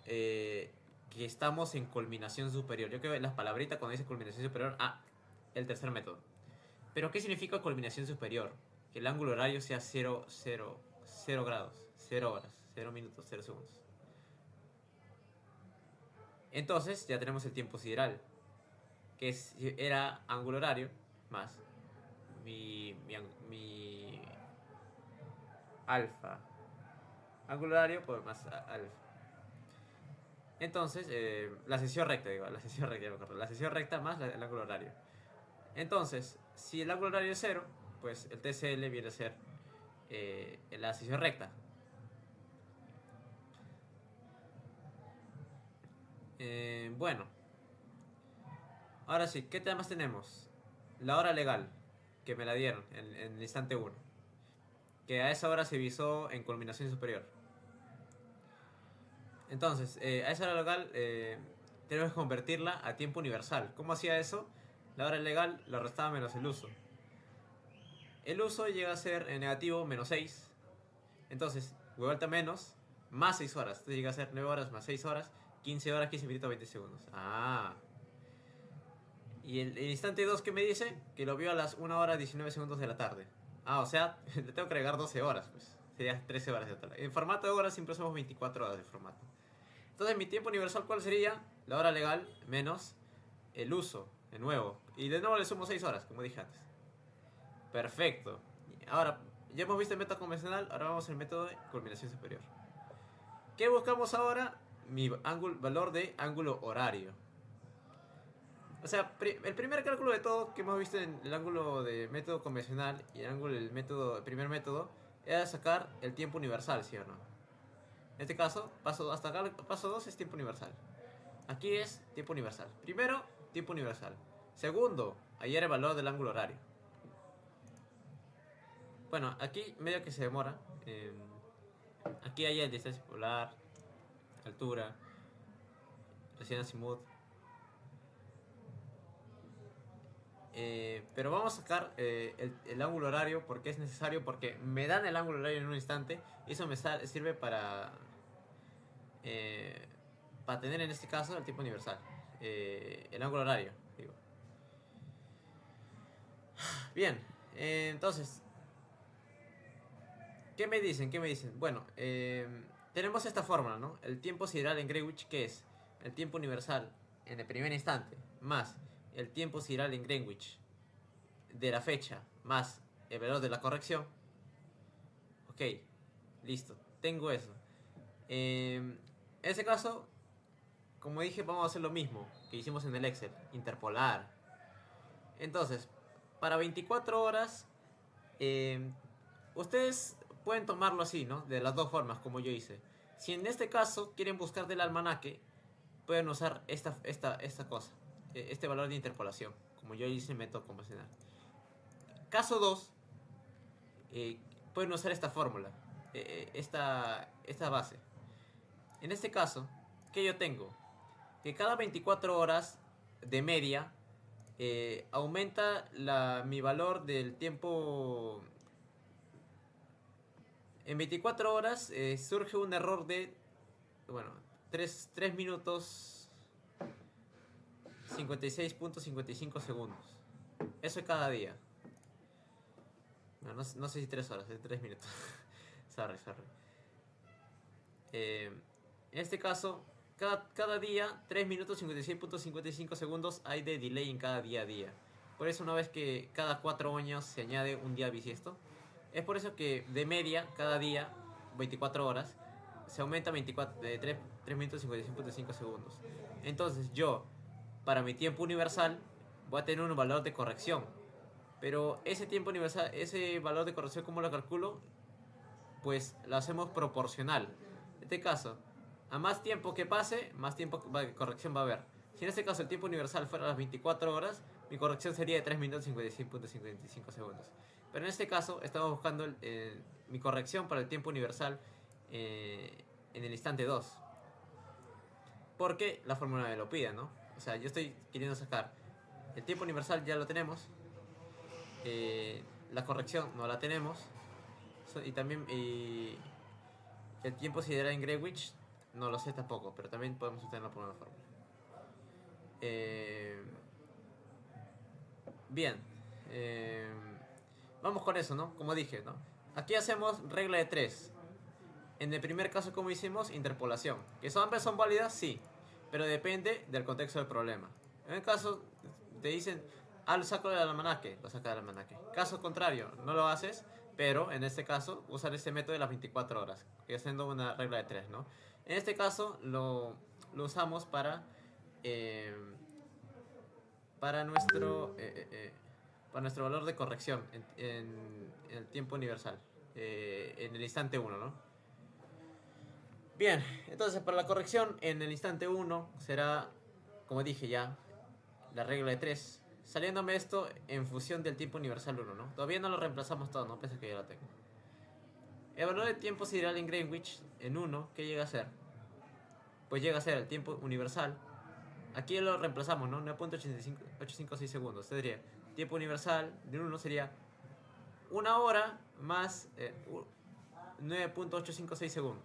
Que estamos en culminación superior. Yo creo que las palabritas cuando dice culminación superior, el tercer método. Pero ¿qué significa culminación superior? Que el ángulo horario sea 0 grados, 0 horas, 0 minutos, 0 segundos. Entonces ya tenemos el tiempo sideral, que era ángulo horario más mi alfa. Ángulo horario por más alfa. Entonces, la sección recta, la sección recta más el ángulo horario. Entonces, si el ángulo horario es 0, pues el TCL viene a ser la sección recta. Bueno, ahora sí, ¿qué temas tenemos? La hora legal, que me la dieron en el instante 1, que a esa hora se visó en culminación superior. Entonces, a esa hora legal tenemos que convertirla a tiempo universal. ¿Cómo hacía eso? La hora legal lo restaba menos el uso. El uso llega a ser negativo menos 6. Entonces, vuelta menos más 6 horas. Entonces llega a ser 9 horas más 6 horas, 15 horas, 15 minutos, 20 segundos. Y el instante 2 que me dice que lo vio a las 1 hora 19 segundos de la tarde. O sea, le tengo que agregar 12 horas, pues. Sería 13 horas de tarde. En formato de horas siempre somos 24 horas de formato. Entonces, mi tiempo universal, ¿cuál sería? La hora legal menos el uso, de nuevo. Y de nuevo le sumo 6 horas, como dije antes. Perfecto. Ahora, ya hemos visto el método convencional, ahora vamos al método de culminación superior. ¿Qué buscamos ahora? Mi valor de ángulo horario. O sea, el primer cálculo de todo que hemos visto en el ángulo de método convencional y el ángulo del primer método era sacar el tiempo universal, ¿sí o no? En este caso, hasta acá, paso 2 es tiempo universal. Aquí es tiempo universal. Primero, tiempo universal. Segundo, hallar el valor del ángulo horario. Bueno, aquí medio que se demora. Aquí hay el distancia polar, altura, recién azimut. Pero vamos a sacar el ángulo horario porque es necesario, porque me dan el ángulo horario en un instante y eso me sirve para tener en este caso el tiempo universal, el ángulo horario, digo. Bien, entonces, ¿qué me dicen? Bueno, tenemos esta fórmula, ¿no? El tiempo sideral en Greenwich, que es el tiempo universal en el primer instante más el tiempo sideral en Greenwich de la fecha más el valor de la corrección. Ok, listo, tengo eso. En ese caso, como dije, vamos a hacer lo mismo que hicimos en el Excel, interpolar. Entonces, para 24 horas, ustedes pueden tomarlo así, ¿no? De las dos formas, como yo hice. Si en este caso quieren buscar del almanaque, pueden usar esta cosa, este valor de interpolación, como yo hice el método convencional. Caso 2, pueden usar esta fórmula, esta base. En este caso, ¿qué yo tengo? Que cada 24 horas de media aumenta mi valor del tiempo. En 24 horas surge un error de, bueno, 3 minutos 56.55 segundos. Eso es cada día. No sé si 3 horas, es 3 minutos. sorry. En este caso, cada día, 3 minutos 56.55 segundos hay de delay en cada día a día. Por eso una vez que cada 4 años se añade un día bisiesto, es por eso que de media, cada día, 24 horas, se aumenta 3 minutos 55.5 segundos. Entonces yo, para mi tiempo universal, voy a tener un valor de corrección. Pero ese tiempo universal, ese valor de corrección, ¿cómo lo calculo? Pues lo hacemos proporcional. En este caso, a más tiempo que pase, más tiempo de corrección va a haber. Si en este caso el tiempo universal fuera las 24 horas, mi corrección sería de 3 minutos 56.55 segundos. Pero en este caso estamos buscando mi corrección para el tiempo universal en el instante 2. Porque la fórmula me lo pide, ¿no? O sea, yo estoy queriendo sacar el tiempo universal, ya lo tenemos. La corrección no la tenemos. Y también el tiempo sideral en Greenwich no lo sé tampoco, pero también podemos obtenerlo por una fórmula. Bien. Vamos con eso, ¿no? Como dije, ¿no? Aquí hacemos regla de 3. En el primer caso, como hicimos, interpolación. ¿Que ambas son válidas? Sí. Pero depende del contexto del problema. En el caso, te dicen, lo saco del almanaque, lo saca del almanaque. Caso contrario, no lo haces, pero en este caso, usar este método de las 24 horas, que es siendo una regla de 3, ¿no? En este caso, lo usamos para nuestro valor de corrección en el tiempo universal, en el instante 1, ¿no? Bien, entonces para la corrección en el instante 1 será, como dije ya, la regla de 3, saliéndome esto en función del tiempo universal 1, ¿no? Todavía no lo reemplazamos todo, ¿no? Pese a que ya lo tengo. El valor de tiempo sideral en Greenwich en 1, ¿qué llega a ser? Pues llega a ser el tiempo universal. Aquí lo reemplazamos, ¿no? 9.856 segundos. Sería tiempo universal de 1 sería 1 hora más 9.856 segundos.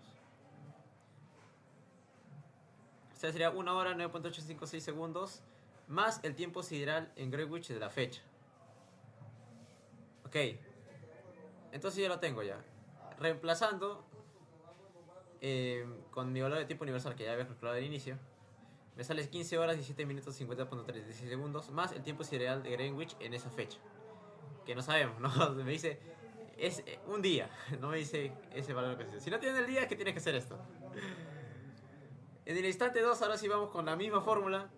O sea, sería 1 hora 9.856 segundos más el tiempo sideral en Greenwich de la fecha. Ok. Entonces ya lo tengo ya. Reemplazando con mi valor de tiempo universal que ya había calculado al inicio, me sale 15 horas 17 minutos 50.36 segundos más el tiempo sideral de Greenwich en esa fecha. Que no sabemos, ¿no? Me dice, es un día, no me dice ese valor que se dice. Si no tiene el día, ¿qué tienes que hacer esto? En el instante 2, ahora sí vamos con la misma fórmula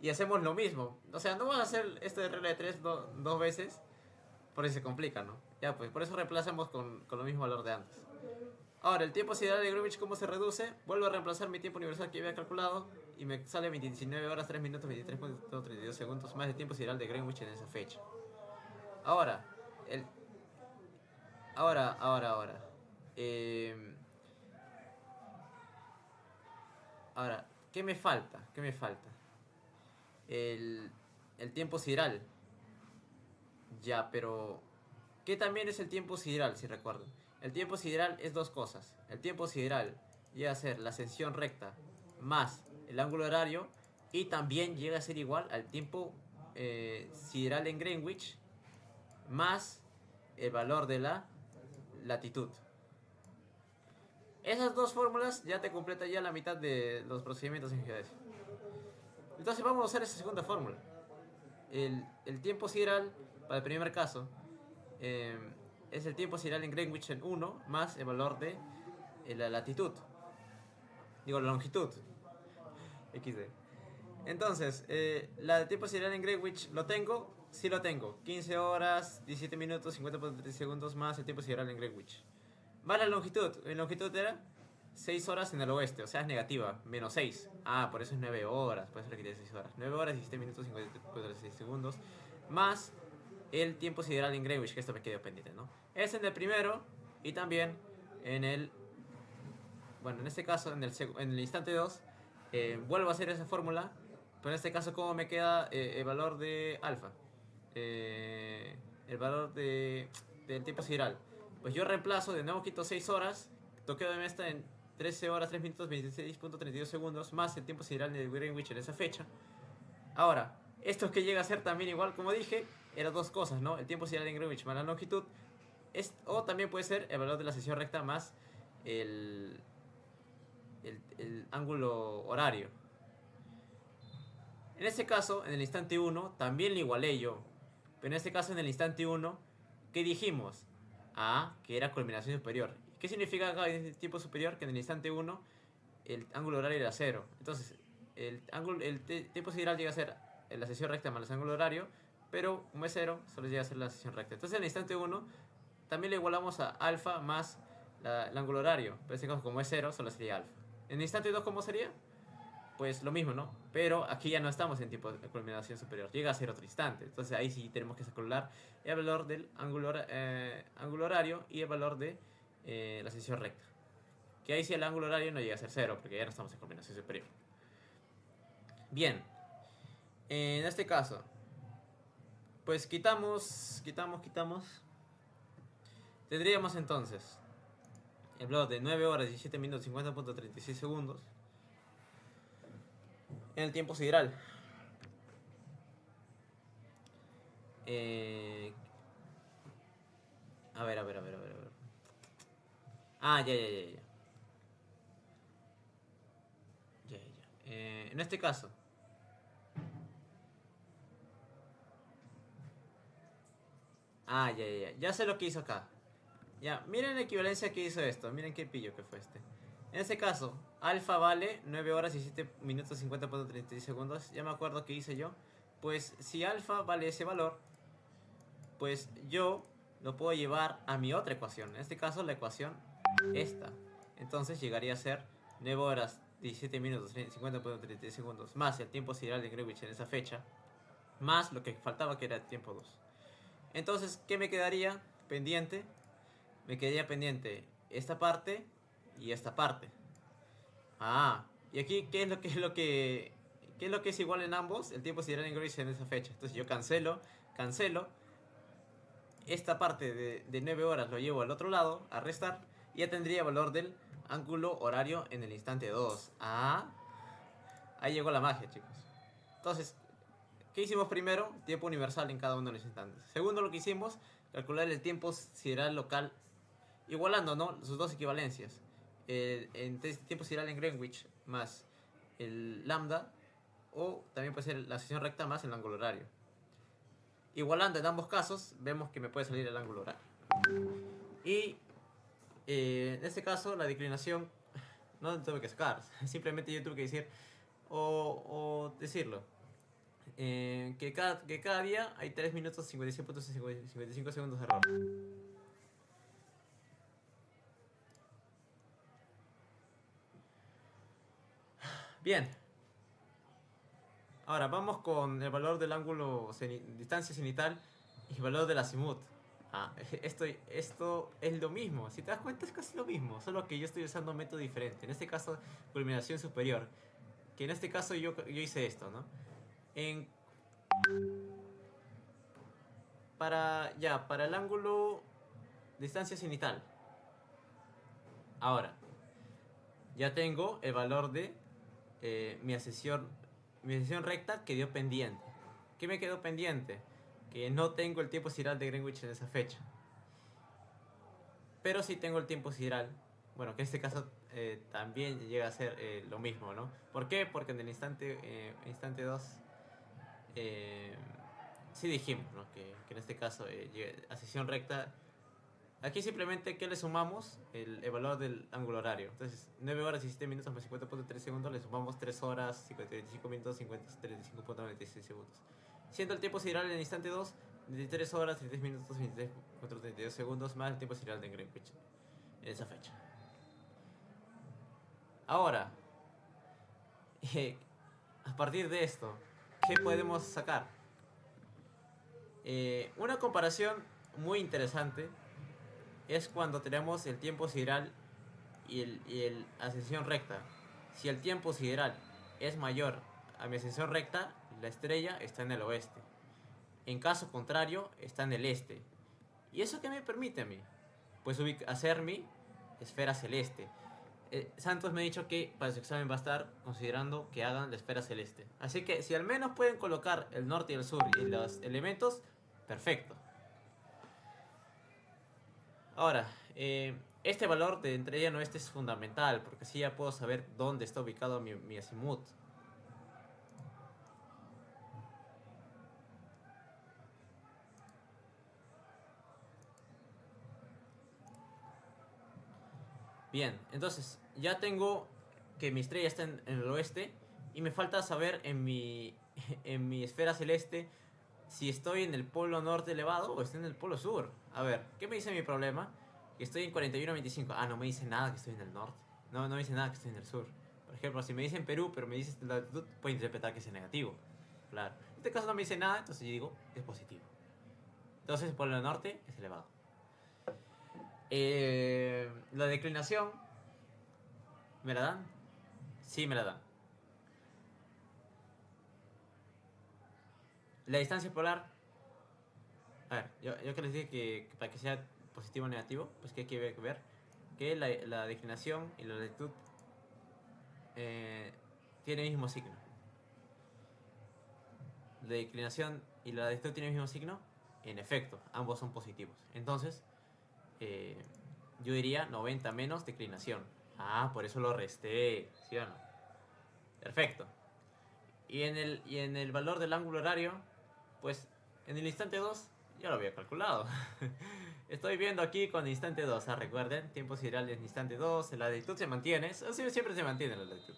y hacemos lo mismo. O sea, no vamos a hacer esto de regla de 3 dos veces, porque se complica, ¿no? Ya, pues por eso reemplazamos con lo mismo valor de antes. Ahora, el tiempo sideral de Greenwich, ¿cómo se reduce? Vuelvo a reemplazar mi tiempo universal que había calculado y me sale 29 horas, 3 minutos, 23.32 segundos más el tiempo sideral de Greenwich en esa fecha. Ahora, ahora. Ahora, ¿qué me falta? El tiempo sideral. Ya, pero ¿qué también es el tiempo sideral, si recuerdan? El tiempo sideral es dos cosas. El tiempo sideral llega a ser la ascensión recta más el ángulo horario y también llega a ser igual al tiempo sideral en Greenwich más el valor de la latitud. Esas dos fórmulas ya te completan ya la mitad de los procedimientos en geodesia. Entonces vamos a usar esa segunda fórmula. El tiempo sideral para el primer caso es el tiempo sideral en Greenwich en 1 más el valor de la latitud. Digo, la longitud. XD. Entonces, la de tiempo sideral en Greenwich, ¿lo tengo? Sí lo tengo. 15 horas, 17 minutos, 50.3 segundos más el tiempo sideral en Greenwich. Más la longitud. En longitud era 6 horas en el oeste, o sea, es negativa. Menos 6. Ah, por eso es 9 horas. Por eso le quité 6 horas. 9 horas, 17 minutos, 56 segundos. Más el tiempo sideral en Greenwich, que esto me quedó pendiente, ¿no? Es en el primero y también en el... Bueno, en este caso, en el instante 2, vuelvo a hacer esa fórmula. Pero en este caso, ¿cómo me queda el valor de alfa? El valor del tiempo sideral. Pues yo reemplazo, de nuevo quito 6 horas, toqueo de esta en 13 horas, 3 minutos, 26.32 segundos, más el tiempo sideral de Greenwich en esa fecha. Ahora, esto que llega a ser también igual, como dije, eran dos cosas, ¿no? El tiempo sideral en Greenwich más la longitud, o también puede ser el valor de la sección recta más el, el ángulo horario. En este caso, en el instante 1, también lo igualé yo. Pero en este caso, en el instante 1, ¿qué dijimos? Ah, que era culminación superior. ¿Qué significa acá en tiempo superior? Que en el instante 1 el ángulo horario era 0. Entonces, el tiempo sideral llega a ser la sección recta más el ángulo horario, pero como es 0, solo llega a ser la sección recta. Entonces, en el instante 1 también le igualamos a alfa más el ángulo horario. Pero en este caso, como es 0, solo sería alfa. En el instante 2, ¿cómo sería? Pues lo mismo, ¿no? Pero aquí ya no estamos en tiempo de culminación superior, llega a ser otro instante. Entonces ahí sí tenemos que calcular el valor del ángulo horario y el valor de la sección recta. Que ahí sí el ángulo horario no llega a ser 0, porque ya no estamos en culminación superior. Bien, en este caso, pues quitamos. Tendríamos entonces el valor de 9 horas, 17 minutos, 50.36 segundos en el tiempo sideral. A ver. Ah, ya. En este caso. Ah, ya. Ya sé lo que hizo acá. Ya, miren la equivalencia que hizo esto. Miren qué pillo que fue este. En este caso, alfa vale 9 horas y 7 minutos 50.36 segundos. Ya me acuerdo que hice yo. Pues si alfa vale ese valor, pues yo lo puedo llevar a mi otra ecuación. En este caso, la ecuación esta. Entonces llegaría a ser 9 horas 17 minutos 50.36 segundos más el tiempo sideral de Greenwich en esa fecha, más lo que faltaba que era el tiempo 2. Entonces, ¿qué me quedaría pendiente? Me quedaría pendiente esta parte y esta parte. Ah, y aquí, ¿qué es lo que es igual en ambos? El tiempo sideral en Greenwich en esa fecha. Entonces yo cancelo. Esta parte de 9 horas lo llevo al otro lado, a restar, y ya tendría valor del ángulo horario en el instante 2. Ah, ahí llegó la magia, chicos. Entonces, ¿qué hicimos primero? Tiempo universal en cada uno de los instantes. Segundo, lo que hicimos, calcular el tiempo sideral local, igualando, ¿no? Sus dos equivalencias. El tiempo sideral en Greenwich más el lambda, o también puede ser la sección recta más el ángulo horario. Igualando en ambos casos, vemos que me puede salir el ángulo horario. Y en este caso, la declinación no tuve que sacar, simplemente yo tuve que decir o decirlo. Que cada día hay 3 minutos 55 segundos de error. Bien. Ahora vamos con el valor del ángulo distancia cenital y el valor del azimut. Ah, esto es lo mismo. Si te das cuenta es casi lo mismo, solo que yo estoy usando un método diferente. En este caso, culminación superior. Que en este caso yo hice esto, ¿no? Para el ángulo distancia cenital. Ahora, ya tengo el valor de mi sección recta que dio pendiente. ¿Qué me quedó pendiente? Que no tengo el tiempo sideral de Greenwich en esa fecha. Pero sí tengo el tiempo sideral. Bueno, que en este caso también llega a ser lo mismo, ¿no? ¿Por qué? Porque en el instante 2 sí dijimos, ¿no? Que en este caso a sección recta Aquí simplemente, ¿qué le sumamos? El valor del ángulo horario. Entonces, 9 horas y 17 minutos más 50.3 segundos, le sumamos 3 horas, 55 minutos, 35.96 segundos. Siendo el tiempo sideral en el instante 2, 23 horas, 33 minutos, 23.32 segundos, más el tiempo sideral de Greenwich en esa fecha. Ahora, a partir de esto, ¿qué podemos sacar? Una comparación muy interesante es cuando tenemos el tiempo sideral y ascensión recta. Si el tiempo sideral es mayor a mi ascensión recta, la estrella está en el oeste. En caso contrario, está en el este. ¿Y eso qué me permite a mí? Pues hacer mi esfera celeste. Santos me ha dicho que para su examen va a estar considerando que hagan la esfera celeste. Así que si al menos pueden colocar el norte y el sur y los elementos, perfecto. Ahora, este valor de estrella no este es fundamental, porque así ya puedo saber dónde está ubicado mi azimut. Bien, entonces ya tengo que mi estrella está en el oeste y me falta saber en mi esfera celeste si estoy en el polo norte elevado o estoy en el polo sur. A ver, ¿qué me dice mi problema? Que estoy en 41.25. Ah, no me dice nada que estoy en el norte. No me dice nada que estoy en el sur. Por ejemplo, si me dice en Perú, pero me dice la latitud, puedo interpretar que es negativo. Claro. En este caso no me dice nada, entonces yo digo es positivo. Entonces el polo norte es elevado. La declinación, ¿me la dan? Sí, me la dan. La distancia polar, a ver, yo que les dije que para que sea positivo o negativo, pues que hay que ver que la declinación y la latitud tienen el mismo signo. La declinación y la latitud tienen el mismo signo. En efecto, ambos son positivos. Entonces, yo diría 90 menos declinación. Ah, por eso lo resté, ¿sí o no? Perfecto. Y en el valor del ángulo horario, pues en el instante 2 ya lo había calculado. Estoy viendo aquí con instante 2, recuerden, tiempo sideral en instante 2, la latitud se mantiene, siempre se mantiene la latitud.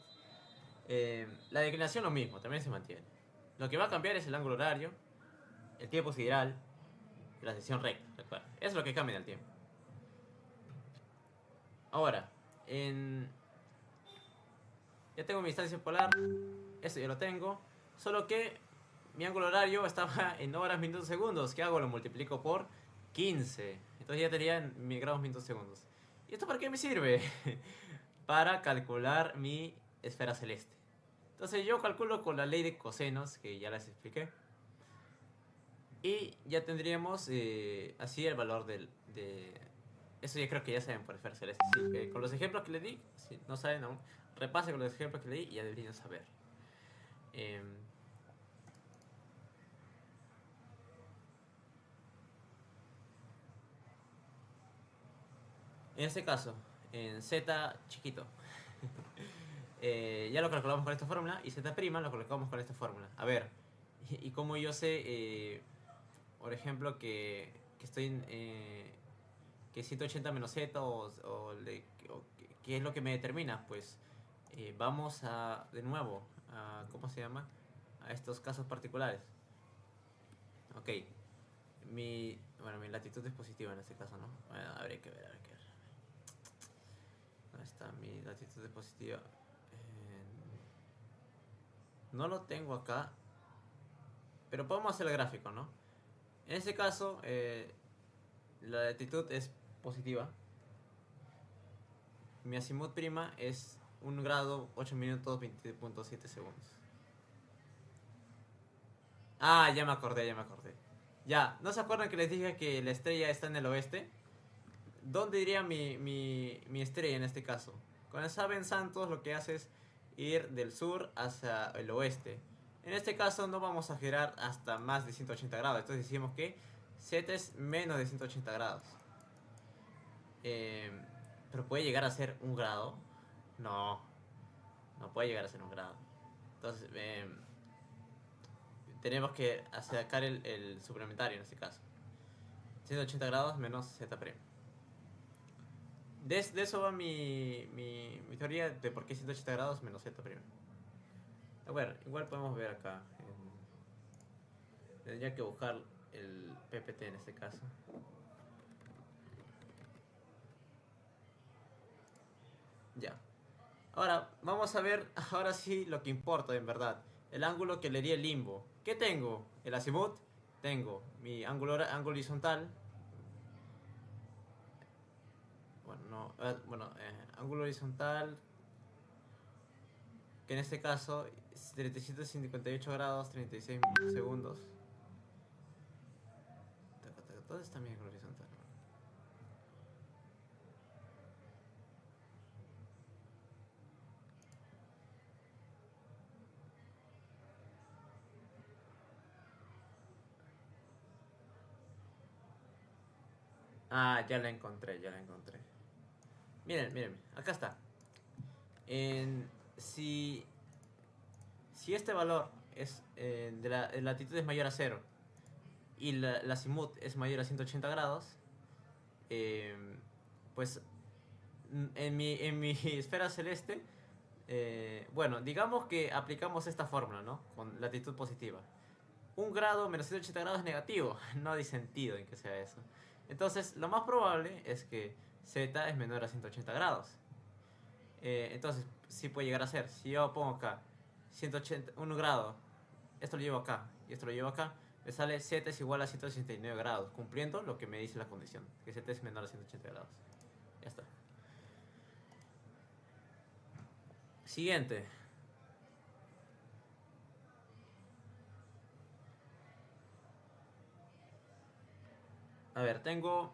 La declinación lo mismo, también se mantiene. Lo que va a cambiar es el ángulo horario, el tiempo sideral y la sección recta, recuerden. Eso es lo que cambia en el tiempo. Ahora, ya tengo mi distancia polar, eso ya lo tengo, solo que mi ángulo horario estaba en horas, minutos, segundos. ¿Qué hago? Lo multiplico por 15. Entonces ya tenía en grados, minutos, segundos. ¿Y esto para qué me sirve? Para calcular mi esfera celeste. Entonces yo calculo con la ley de cosenos, que ya les expliqué. Y ya tendríamos así el valor de... Eso ya creo que ya saben por esfera celeste. Sí, con los ejemplos que les di, si no saben aún, repasen con los ejemplos que le di y ya deberían saber. En este caso, en Z chiquito, ya lo calculamos con esta fórmula y Z' lo colocamos con esta fórmula. A ver, y como yo sé, por ejemplo, que estoy en, que 180 menos Z qué es lo que me determina, pues vamos a, de nuevo, a, ¿cómo se llama? A estos casos particulares. Ok, mi latitud es positiva en este caso, ¿no? Bueno, habría que ver, ¿dónde está mi latitud es positiva? No lo tengo acá, pero podemos hacer el gráfico, ¿no? En este caso, la latitud es positiva. Mi azimut prima es 1 grado, 8 minutos, 20.7 segundos. Ah, ya me acordé. Ya, ¿no se acuerdan que les dije que la estrella está en el oeste? ¿Dónde iría mi estrella en este caso? Con el Saben Santos lo que hace es ir del sur hacia el oeste. En este caso no vamos a girar hasta más de 180 grados. Entonces decimos que Z es menos de 180 grados. Pero puede llegar a ser 1 grado. No, no puede llegar a ser 1 grado. Entonces tenemos que sacar el suplementario en este caso. 180 grados menos Z'. De eso va mi teoría de por qué 180 grados menos z primero. A ver, igual podemos ver acá. Tendría que buscar el PPT en este caso. Ya. Ahora, vamos a ver, ahora sí, lo que importa en verdad. El ángulo que le di el limbo. ¿Qué tengo? El azimut. Tengo mi ángulo horizontal. Bueno, no, ángulo horizontal, que en este caso es 358 grados, 36 segundos. ¿Dónde está mi ángulo horizontal? Ah, ya la encontré, ya la encontré. Miren, miren, acá está. Si, si este valor es de la latitud es mayor a 0 y la azimut es mayor a 180 grados, eh, pues en mi esfera celeste, bueno, digamos que aplicamos esta fórmula, ¿no? Con latitud positiva. 1 grado menos 180 grados es negativo, no hay sentido en que sea eso. Entonces, lo más probable es que z es menor a 180 grados. Entonces, sí puede llegar a ser. Si yo pongo acá 1 grado, esto lo llevo acá y esto lo llevo acá, me sale z es igual a 169 grados, cumpliendo lo que me dice la condición, que z es menor a 180 grados. Ya está. Siguiente. A ver, tengo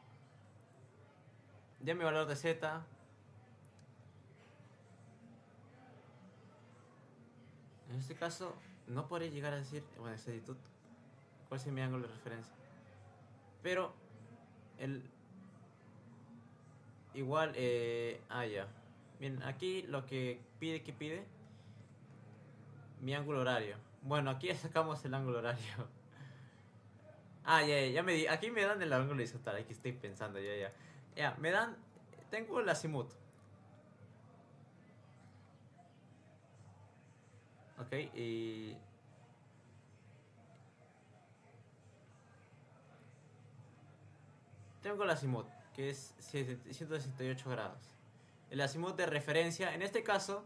ya mi valor de z. En este caso, no podré llegar a decir, bueno, exactitud, cuál es mi ángulo de referencia. Pero, el. Igual, ya. Bien, aquí lo que pide, mi ángulo horario. Bueno, aquí ya sacamos el ángulo horario. Ya me di. Aquí me dan el ángulo horizontal, aquí estoy pensando, ya. Ya, me dan. Tengo el azimut. Ok, y. Tengo el azimut, que es 168 grados. El azimut de referencia, en este caso,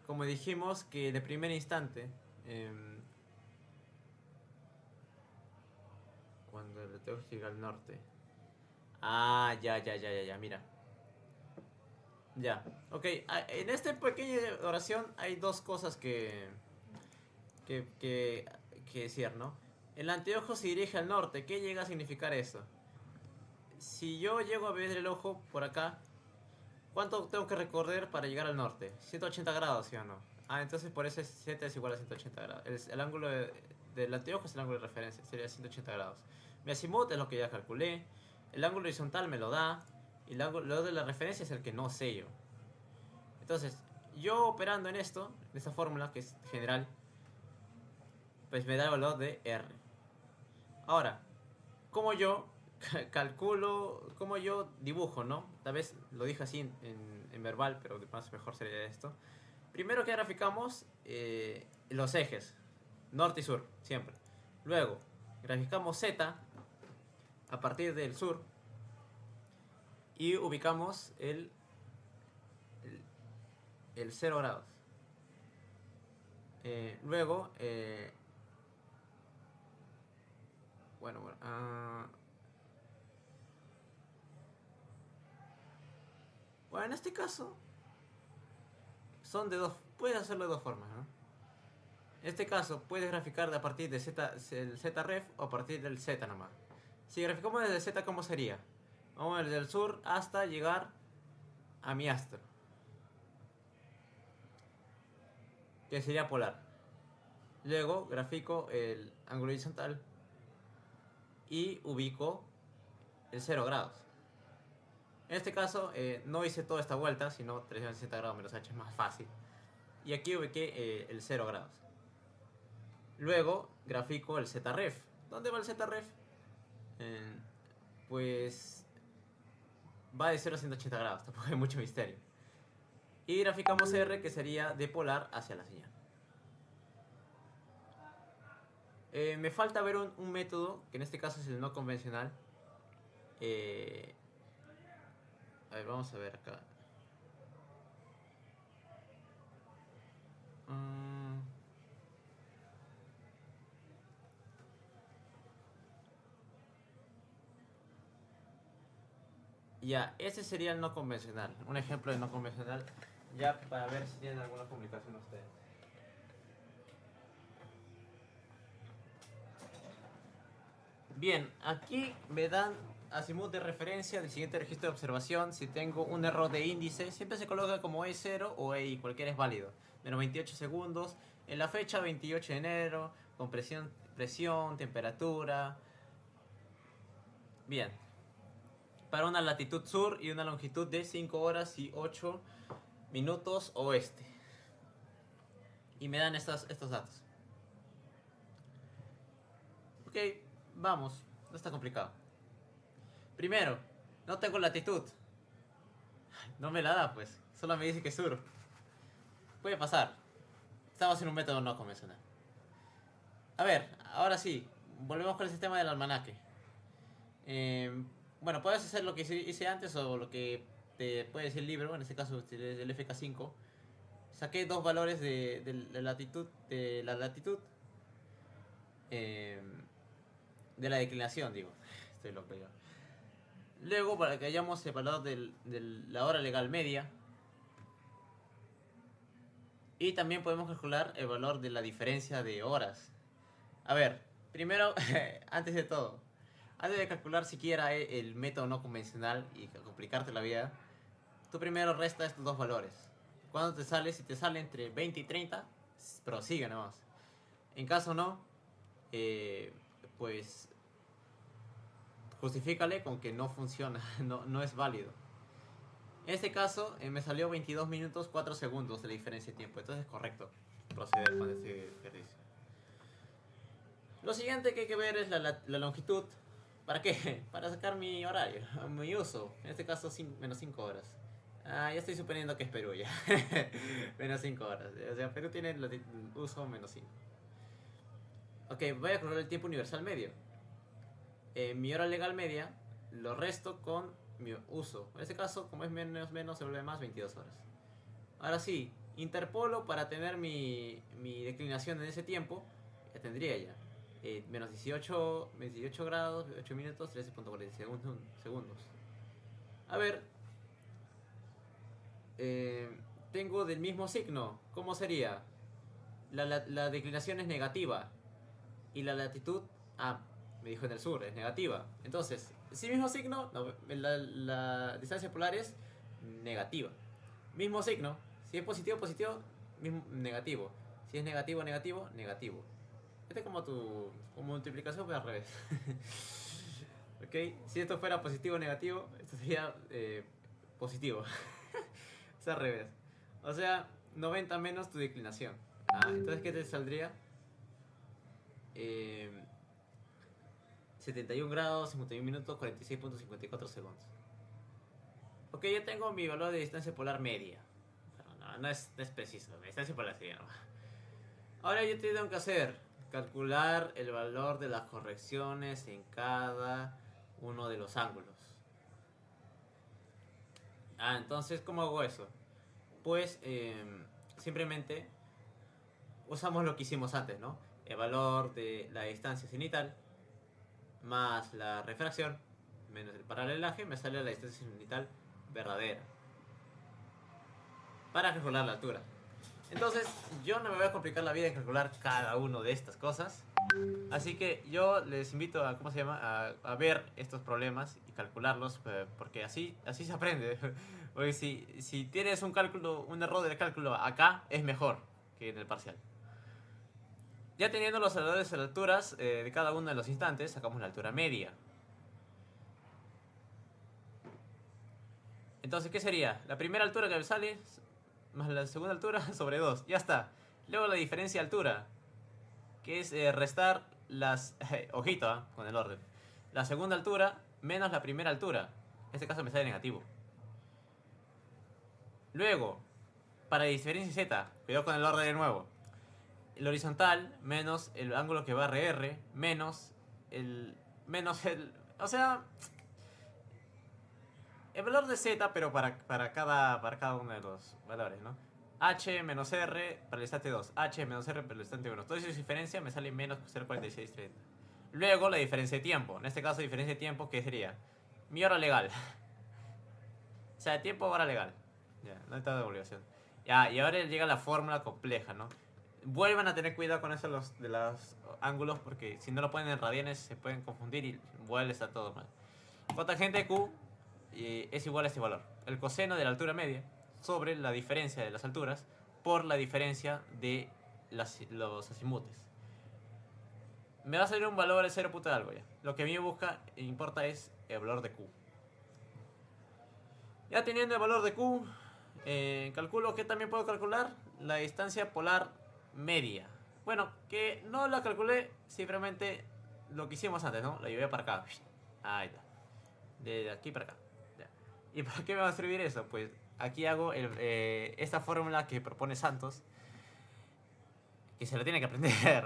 como dijimos que de primer instante, cuando le tengo que llegar al norte. Ya, mira. Ya, ok. En esta pequeña oración hay dos cosas que, que, que decir, ¿no? El anteojo se dirige al norte. ¿Qué llega a significar eso? Si yo llego a ver el ojo por acá, ¿cuánto tengo que recorrer para llegar al norte? 180 grados, ¿sí o no? Entonces por eso z es igual a 180 grados. El ángulo del anteojo es el ángulo de referencia, sería 180 grados. Mi azimut es lo que ya calculé. El ángulo horizontal me lo da. Y el ángulo de la referencia es el que no sé yo. Entonces, yo operando en esto, en esta fórmula que es general, pues me da el valor de R. Ahora, ¿cómo yo calculo, cómo yo dibujo, no? Tal vez lo dije así en verbal, pero más mejor sería esto. Primero que graficamos los ejes, norte y sur, siempre. Luego, graficamos Z a partir del sur y ubicamos el 0 grados. Luego, bueno, bueno, en este caso son de dos, puedes hacerlo de dos formas, ¿no? En este caso puedes graficar a partir de Z, el ZREF o a partir del Z nomás. Si graficamos desde Z, ¿cómo sería? Vamos desde el sur hasta llegar a mi astro, que sería polar. Luego grafico el ángulo horizontal y ubico el 0 grados. En este caso no hice toda esta vuelta, sino 360 grados menos h es más fácil. Y aquí ubiqué el 0 grados. Luego grafico el ZREF. ¿Dónde va el ZREF? Pues va de 0 a 180 grados, tampoco hay mucho misterio. Y graficamos R, que sería de polar hacia la señal. Me falta ver un método, que en este caso es el no convencional. A ver, vamos a ver acá. Mm, ya, ese sería el no convencional. Un ejemplo de no convencional. Ya para ver si tienen alguna complicación ustedes. Bien, aquí me dan azimut de referencia del siguiente registro de observación. Si tengo un error de índice, siempre se coloca como E0 o EI, cualquiera es válido. Menos 28 segundos. En la fecha 28 de enero, con presión, temperatura. Bien. Para una latitud sur y una longitud de 5 horas y 8 minutos oeste. Y me dan estos datos. Ok, vamos. No está complicado. Primero, no tengo latitud. No me la da, pues. Solo me dice que es sur. Puede pasar. Estamos en un método no convencional. A ver, ahora sí. Volvemos con el sistema del almanaque. Bueno, puedes hacer lo que hice antes o lo que te puede decir el libro. En este caso, el FK5. Saqué dos valores de la latitud. Eh, de la declinación, digo. Estoy loco yo. Luego, para que hayamos el valor de la hora legal media. Y también podemos calcular el valor de la diferencia de horas. A ver, primero, antes de todo, antes de calcular siquiera el método no convencional y complicarte la vida, tú primero resta estos dos valores. ¿Cuándo te sale? Si te sale entre 20 y 30, prosigue nomás. En caso no, pues justifícale con que no funciona, no es válido. En este caso me salió 22 minutos 4 segundos de la diferencia de tiempo, entonces es correcto proceder con este ejercicio. Lo siguiente que hay que ver es la longitud. ¿Para qué? Para sacar mi horario, mi uso. En este caso, menos 5 horas. Ya estoy suponiendo que es Perú ya. Menos 5 horas. O sea, Perú tiene el uso menos 5. Ok, voy a calcular el tiempo universal medio. Mi hora legal media lo resto con mi uso. En este caso, como es menos, se vuelve más 22 horas. Ahora sí, interpolo para tener mi declinación en ese tiempo. Ya tendría ya. Menos 18 grados, 8 minutos, 13.40 segundos. A ver, tengo del mismo signo. ¿Cómo sería? La declinación es negativa. Y la latitud, me dijo en el sur, es negativa. Entonces, si mismo signo, no, la distancia polar es negativa. Mismo signo. Si es positivo, positivo, mismo, negativo. Si es negativo, negativo, negativo. Este es como tu multiplicación, pero al revés. Ok, si esto fuera positivo o negativo, esto sería positivo. Es al revés. O sea, 90 menos tu declinación. Entonces, ¿qué te saldría? 71 grados, 51 minutos, 46.54 segundos. Ok, ya tengo mi valor de distancia polar media. Pero no es preciso, la distancia polar sería no. Ahora yo tengo que hacer calcular el valor de las correcciones en cada uno de los ángulos. Entonces, ¿cómo hago eso? Pues simplemente usamos lo que hicimos antes, ¿no? El valor de la distancia cenital más la refracción menos el paralelaje me sale la distancia cenital verdadera para calcular la altura. Entonces, yo no me voy a complicar la vida en calcular cada una de estas cosas. Así que yo les invito a, ¿cómo se llama? A ver estos problemas y calcularlos, porque así se aprende. Porque si tienes un error de cálculo acá, es mejor que en el parcial. Ya teniendo los valores de las alturas de cada uno de los instantes, sacamos la altura media. Entonces, ¿qué sería? La primera altura que me sale más la segunda altura sobre 2. Ya está. Luego la diferencia de altura, que es restar las... ojito, con el orden. La segunda altura menos la primera altura. En este caso me sale negativo. Luego, para diferencia Z, cuidado con el orden de nuevo. El horizontal menos el ángulo que barre R menos el... O sea, el valor de Z, pero para cada uno de los valores, ¿no? H menos R para el instante 2, H menos R para el instante 1. Toda esa diferencia me sale menos 0,4630. Luego la diferencia de tiempo. En este caso, diferencia de tiempo, ¿qué sería? Mi hora legal. O sea, tiempo hora legal. Ya, no hay toda obligación. Ya, y ahora llega la fórmula compleja, ¿no? Vuelvan a tener cuidado con eso de los ángulos, porque si no lo ponen en radianes se pueden confundir y vuelve a estar todo mal. Cotangente de Q es igual a este valor. El coseno de la altura media sobre la diferencia de las alturas por la diferencia de los azimutes. Me va a salir un valor de 0 puta algo ya. Lo que a mí me importa es el valor de Q. Ya teniendo el valor de Q, calculo que también puedo calcular la distancia polar media. Bueno, que no la calculé, simplemente lo que hicimos antes, ¿no? La llevé para acá. Ahí está. De aquí para acá. Ya. ¿Y para qué me va a servir eso? Pues aquí hago esta fórmula que propone Santos, que se la tiene que aprender.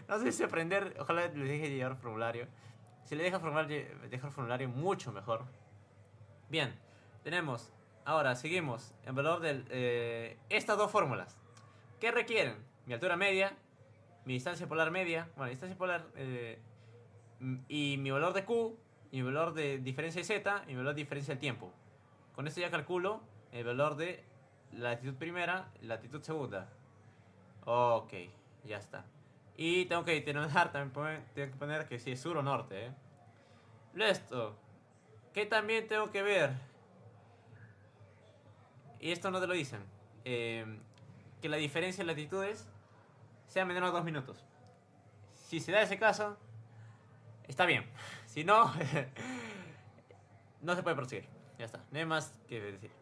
No sé si aprender, ojalá les deje llevar formulario. Si le deja el formulario mucho mejor. Bien, tenemos, ahora seguimos en valor de estas dos fórmulas. ¿Qué requieren? Mi altura media, mi distancia polar media, bueno, distancia polar y mi valor de Q, y mi valor de diferencia de Z, y mi valor de diferencia del tiempo. Con esto ya calculo el valor de latitud primera y latitud segunda. Ok, ya está. Y tengo que determinar, también tengo que poner que si es sur o norte, Esto, que también tengo que ver, y esto no te lo dicen, que la diferencia de latitudes sea menor a 2 minutos. Si se da ese caso, está bien. Si no, no se puede proseguir. Ya está, no hay más que decir.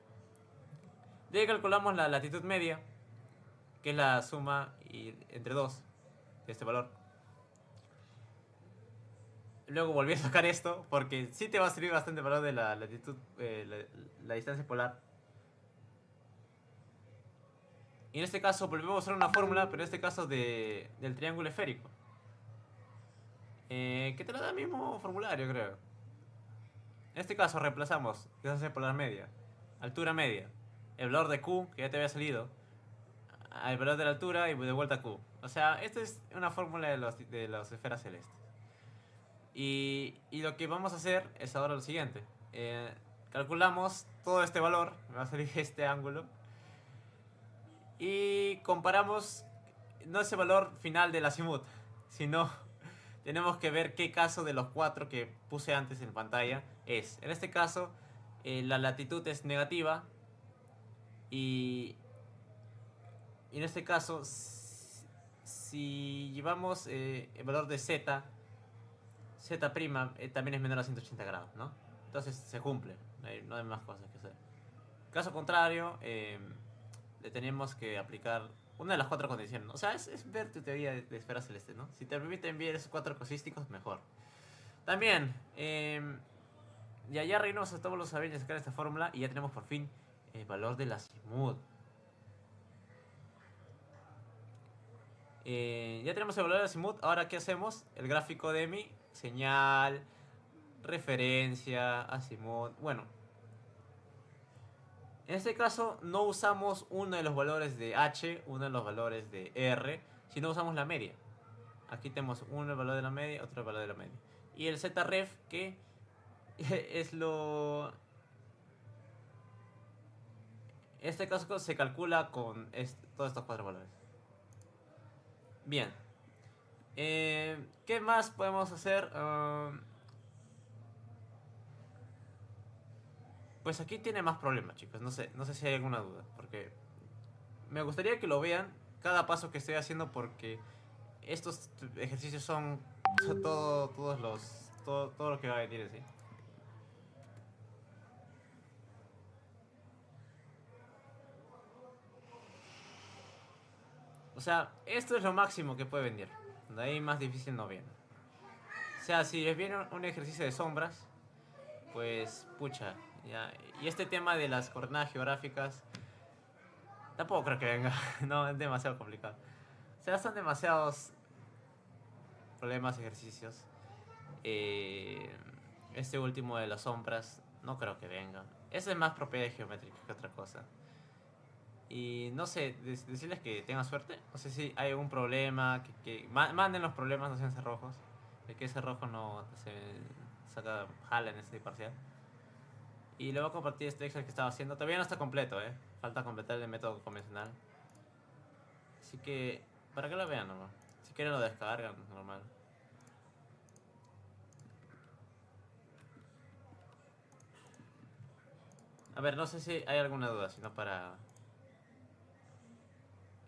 De ahí calculamos la latitud media, que es la suma entre 2 de este valor. Luego volví a sacar esto, porque sí te va a servir bastante el valor de la latitud, la distancia polar. Y en este caso volvemos a usar una fórmula, pero en este caso del triángulo esférico. Que te lo da el mismo formulario, creo. En este caso reemplazamos distancia polar media, altura media, el valor de Q, que ya te había salido, el valor de la altura y de vuelta a Q. O sea, esta es una fórmula de las esferas celestes. Y lo que vamos a hacer es ahora lo siguiente. Calculamos todo este valor, me va a salir este ángulo, y comparamos no ese valor final del azimut, sino tenemos que ver qué caso de los 4 que puse antes en pantalla es. En este caso, la latitud es negativa y en este caso, si llevamos el valor de z, z' también es menor a 180 grados, ¿no? Entonces se cumple, no hay más cosas que hacer. Caso contrario, le tenemos que aplicar una de las 4 condiciones. O sea, es ver tu teoría de esfera celeste, ¿no? Si te permite enviar esos 4 cosísticos, mejor. También, ya arreglamos a todos los saberes de sacar esta fórmula y ya tenemos por fin el valor del azimut. Ya tenemos el valor del azimut. Ahora, ¿qué hacemos? El gráfico de mi señal, referencia, azimut. Bueno, en este caso no usamos uno de los valores de H, uno de los valores de R, sino usamos la media. Aquí tenemos uno el valor de la media, otro el valor de la media. Y el ZREF, que es lo... En este caso se calcula con todos estos 4 valores. Bien. ¿Qué más podemos hacer? Pues aquí tiene más problemas, chicos. No sé si hay alguna duda. Porque me gustaría que lo vean cada paso que estoy haciendo, porque estos ejercicios son todo lo que va a venir así. O sea, esto es lo máximo que puede venir. De ahí más difícil no viene. O sea, si les viene un ejercicio de sombras, pues, pucha, ya. Y este tema de las coordenadas geográficas, tampoco creo que venga, no, es demasiado complicado. O sea, son demasiados problemas, ejercicios. Eh, este último de las sombras, no creo que venga. Ese es más propiedad geométrica que otra cosa. Y no sé, decirles que tengan suerte. No sé si hay algún problema, manden los problemas, no sean cerrojos. De que ese rojo no se saca jala en este parcial. Y luego compartir este Excel que estaba haciendo. Todavía no está completo, falta completar el método convencional. Así que, para que lo vean nomás. Si quieren lo descargan, normal. A ver, no sé si hay alguna duda, sino para...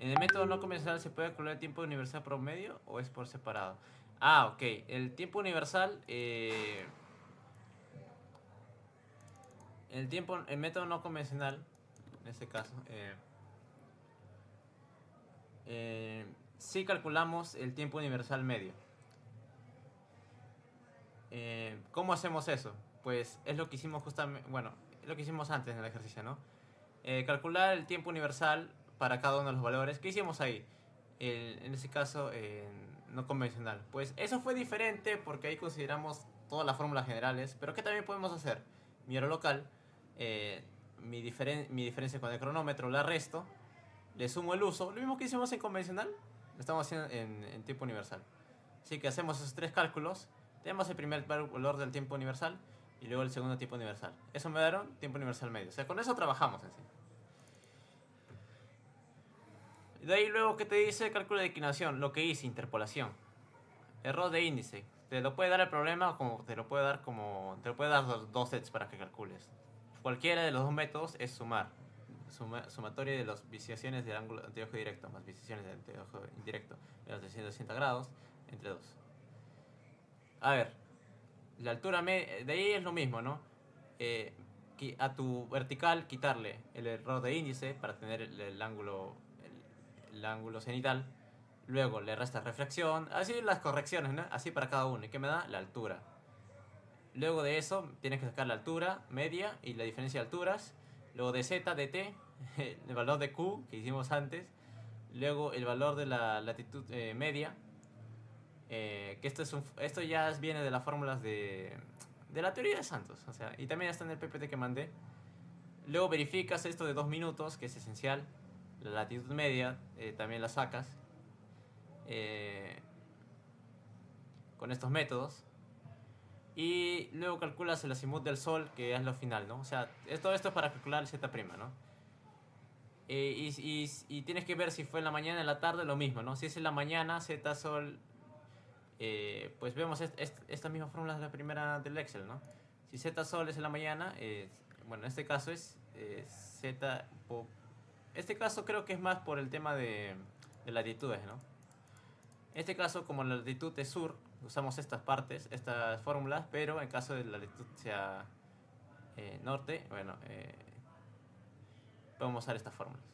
¿En el método no convencional se puede calcular el tiempo universal promedio o es por separado? Ah, ok. El tiempo universal... el método no convencional, en este caso, sí calculamos el tiempo universal medio. ¿Cómo hacemos eso? Pues es lo que hicimos justamente, bueno, es lo que hicimos antes en el ejercicio, ¿no? Calcular el tiempo universal para cada uno de los valores. ¿Qué hicimos ahí? En ese caso, no convencional. Pues eso fue diferente porque ahí consideramos todas las fórmulas generales. Pero ¿qué también podemos hacer? Mi hora local, mi diferencia con el cronómetro la resto, le sumo el uso. Lo mismo que hicimos en convencional, lo estamos haciendo en tiempo universal. Así que hacemos esos tres cálculos. Tenemos el primer valor del tiempo universal y luego el segundo tiempo universal. Eso me dieron tiempo universal medio. O sea, con eso trabajamos en sí. De ahí luego, ¿qué te dice? Cálculo de declinación. Lo que hice, interpolación. Error de índice. Te lo puede dar el problema como te lo puede dar dos sets para que calcules. Cualquiera de los dos métodos es sumar. Sumatoria de las viciaciones del ángulo anteojo directo más viciaciones del anteojo indirecto menos 360 grados entre 2. A ver, la altura de ahí es lo mismo, ¿no? A tu vertical quitarle el error de índice para tener el ángulo cenital. Luego le restas reflexión, así las correcciones, ¿no? Así para cada uno. ¿Y qué me da? La altura. Luego de eso tienes que sacar la altura media y la diferencia de alturas. Luego de z, de t, el valor de q que hicimos antes. Luego el valor de la latitud media. Que esto ya viene de las fórmulas de la teoría de Santos. O sea, y también está en el PPT que mandé. Luego verificas esto de 2 minutos, que es esencial. La latitud media también la sacas con estos métodos. Y luego calculas el azimut del sol, que es lo final, ¿no? O sea, todo esto es para calcular el z', ¿no? Y tienes que ver si fue en la mañana o en la tarde, lo mismo, ¿no? Si es en la mañana, z sol, pues vemos estas mismas fórmulas de la primera del Excel, ¿no? Si z sol es en la mañana, bueno, en este caso es z... Este caso creo que es más por el tema de latitudes, ¿no? En este caso, como la latitud es sur, usamos estas partes, estas fórmulas, pero en caso de la latitud sea norte, bueno, podemos usar estas fórmulas.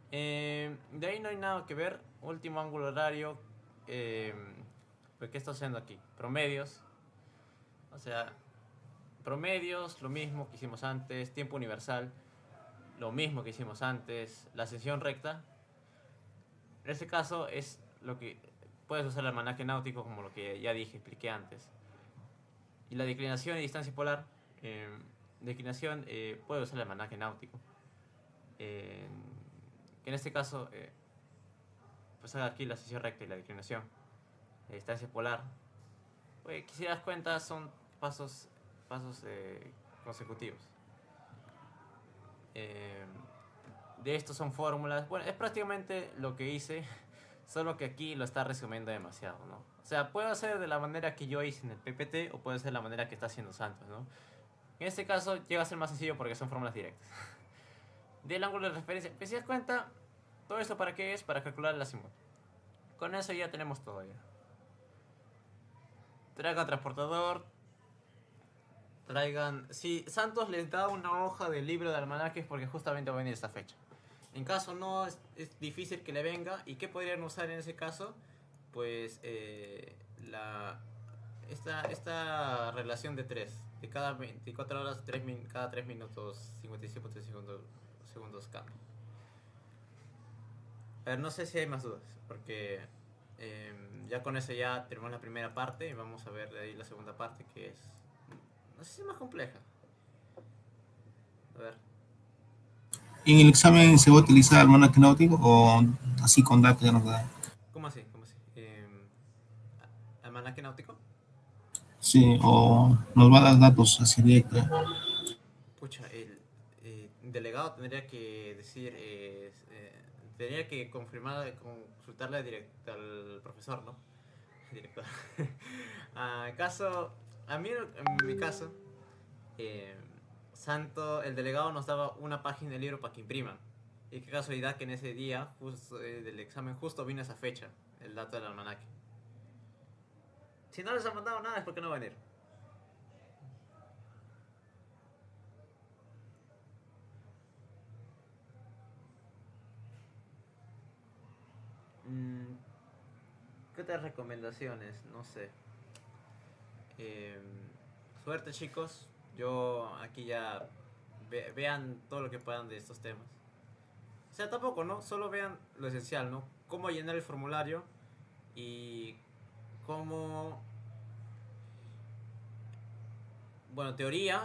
De ahí no hay nada que ver. Último ángulo horario. Pues, ¿qué está haciendo aquí? Promedios. O sea, promedios, lo mismo que hicimos antes. Tiempo universal, lo mismo que hicimos antes. La sección recta. En este caso es lo que puedes usar el almanaque náutico, como lo que ya dije, expliqué antes. Y la declinación y distancia polar. Declinación, puedes usar el almanaque náutico. Que en este caso, pues haga aquí la sección recta y la declinación. La distancia polar. Pues, si te das cuenta, son pasos consecutivos. De estos son fórmulas. Bueno, es prácticamente lo que hice, solo que aquí lo está resumiendo demasiado, ¿no? O sea, puedo hacer de la manera que yo hice en el PPT o puede ser de la manera que está haciendo Santos, ¿no? En este caso llega a ser más sencillo porque son fórmulas directas. Del ángulo de referencia, pues si das cuenta, todo esto para qué es, para calcular el azimut. Con eso ya tenemos todo ya. Traigan transportador. Si Santos les da una hoja del libro de almanaques porque justamente va a venir esta fecha. En caso no, es difícil que le venga. ¿Y qué podrían usar en ese caso? Pues esta relación de 3. De cada 24 horas, cada 3 minutos, 57 segundos cambia. A ver, no sé si hay más dudas, porque ya con eso ya tenemos la primera parte y vamos a ver de ahí la segunda parte, que es, no sé si es más compleja. A ver, ¿En el examen se va a utilizar almanaque náutico o así con datos ya nos da? ¿cómo así? ¿Almanaque náutico? Sí, o nos va a dar datos así directos. Pucha, el delegado tendría que decir, tendría que confirmar, consultarle al profesor, ¿no? Director. Caso, a mí, en mi caso, eh, Santo, el delegado nos daba una página del libro para que impriman. Y qué casualidad que en ese día justo, del examen justo vino esa fecha, el dato del almanaque. Si no les ha mandado nada es porque no va a venir. Mm, ¿Qué otras recomendaciones? No sé. Eh, Suerte chicos. Yo aquí ya vean todo lo que puedan de estos temas. O sea, tampoco, ¿no? Solo vean lo esencial, ¿no? Cómo llenar el formulario y cómo... Bueno, teoría,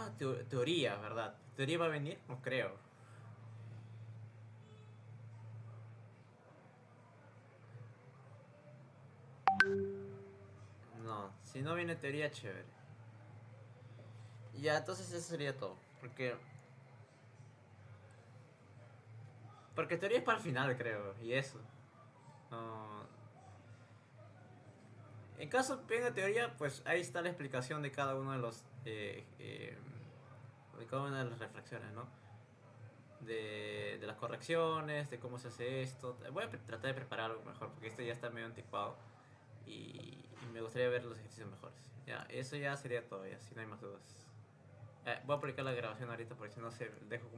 ¿verdad? ¿Teoría va a venir? No creo. No, si no viene teoría, chévere. Ya, entonces eso sería todo. Porque teoría es para el final, creo. Y eso. No, en caso venga teoría, pues ahí está la explicación de cada uno de los... de cada una de las refracciones, ¿no? De las correcciones, de cómo se hace esto. Voy a tratar de preparar algo mejor, porque este ya está medio anticuado. Y me gustaría ver los ejercicios mejores. Ya, eso ya sería todo, ya, si no hay más dudas. Voy a publicar la grabación ahorita porque si no se dejo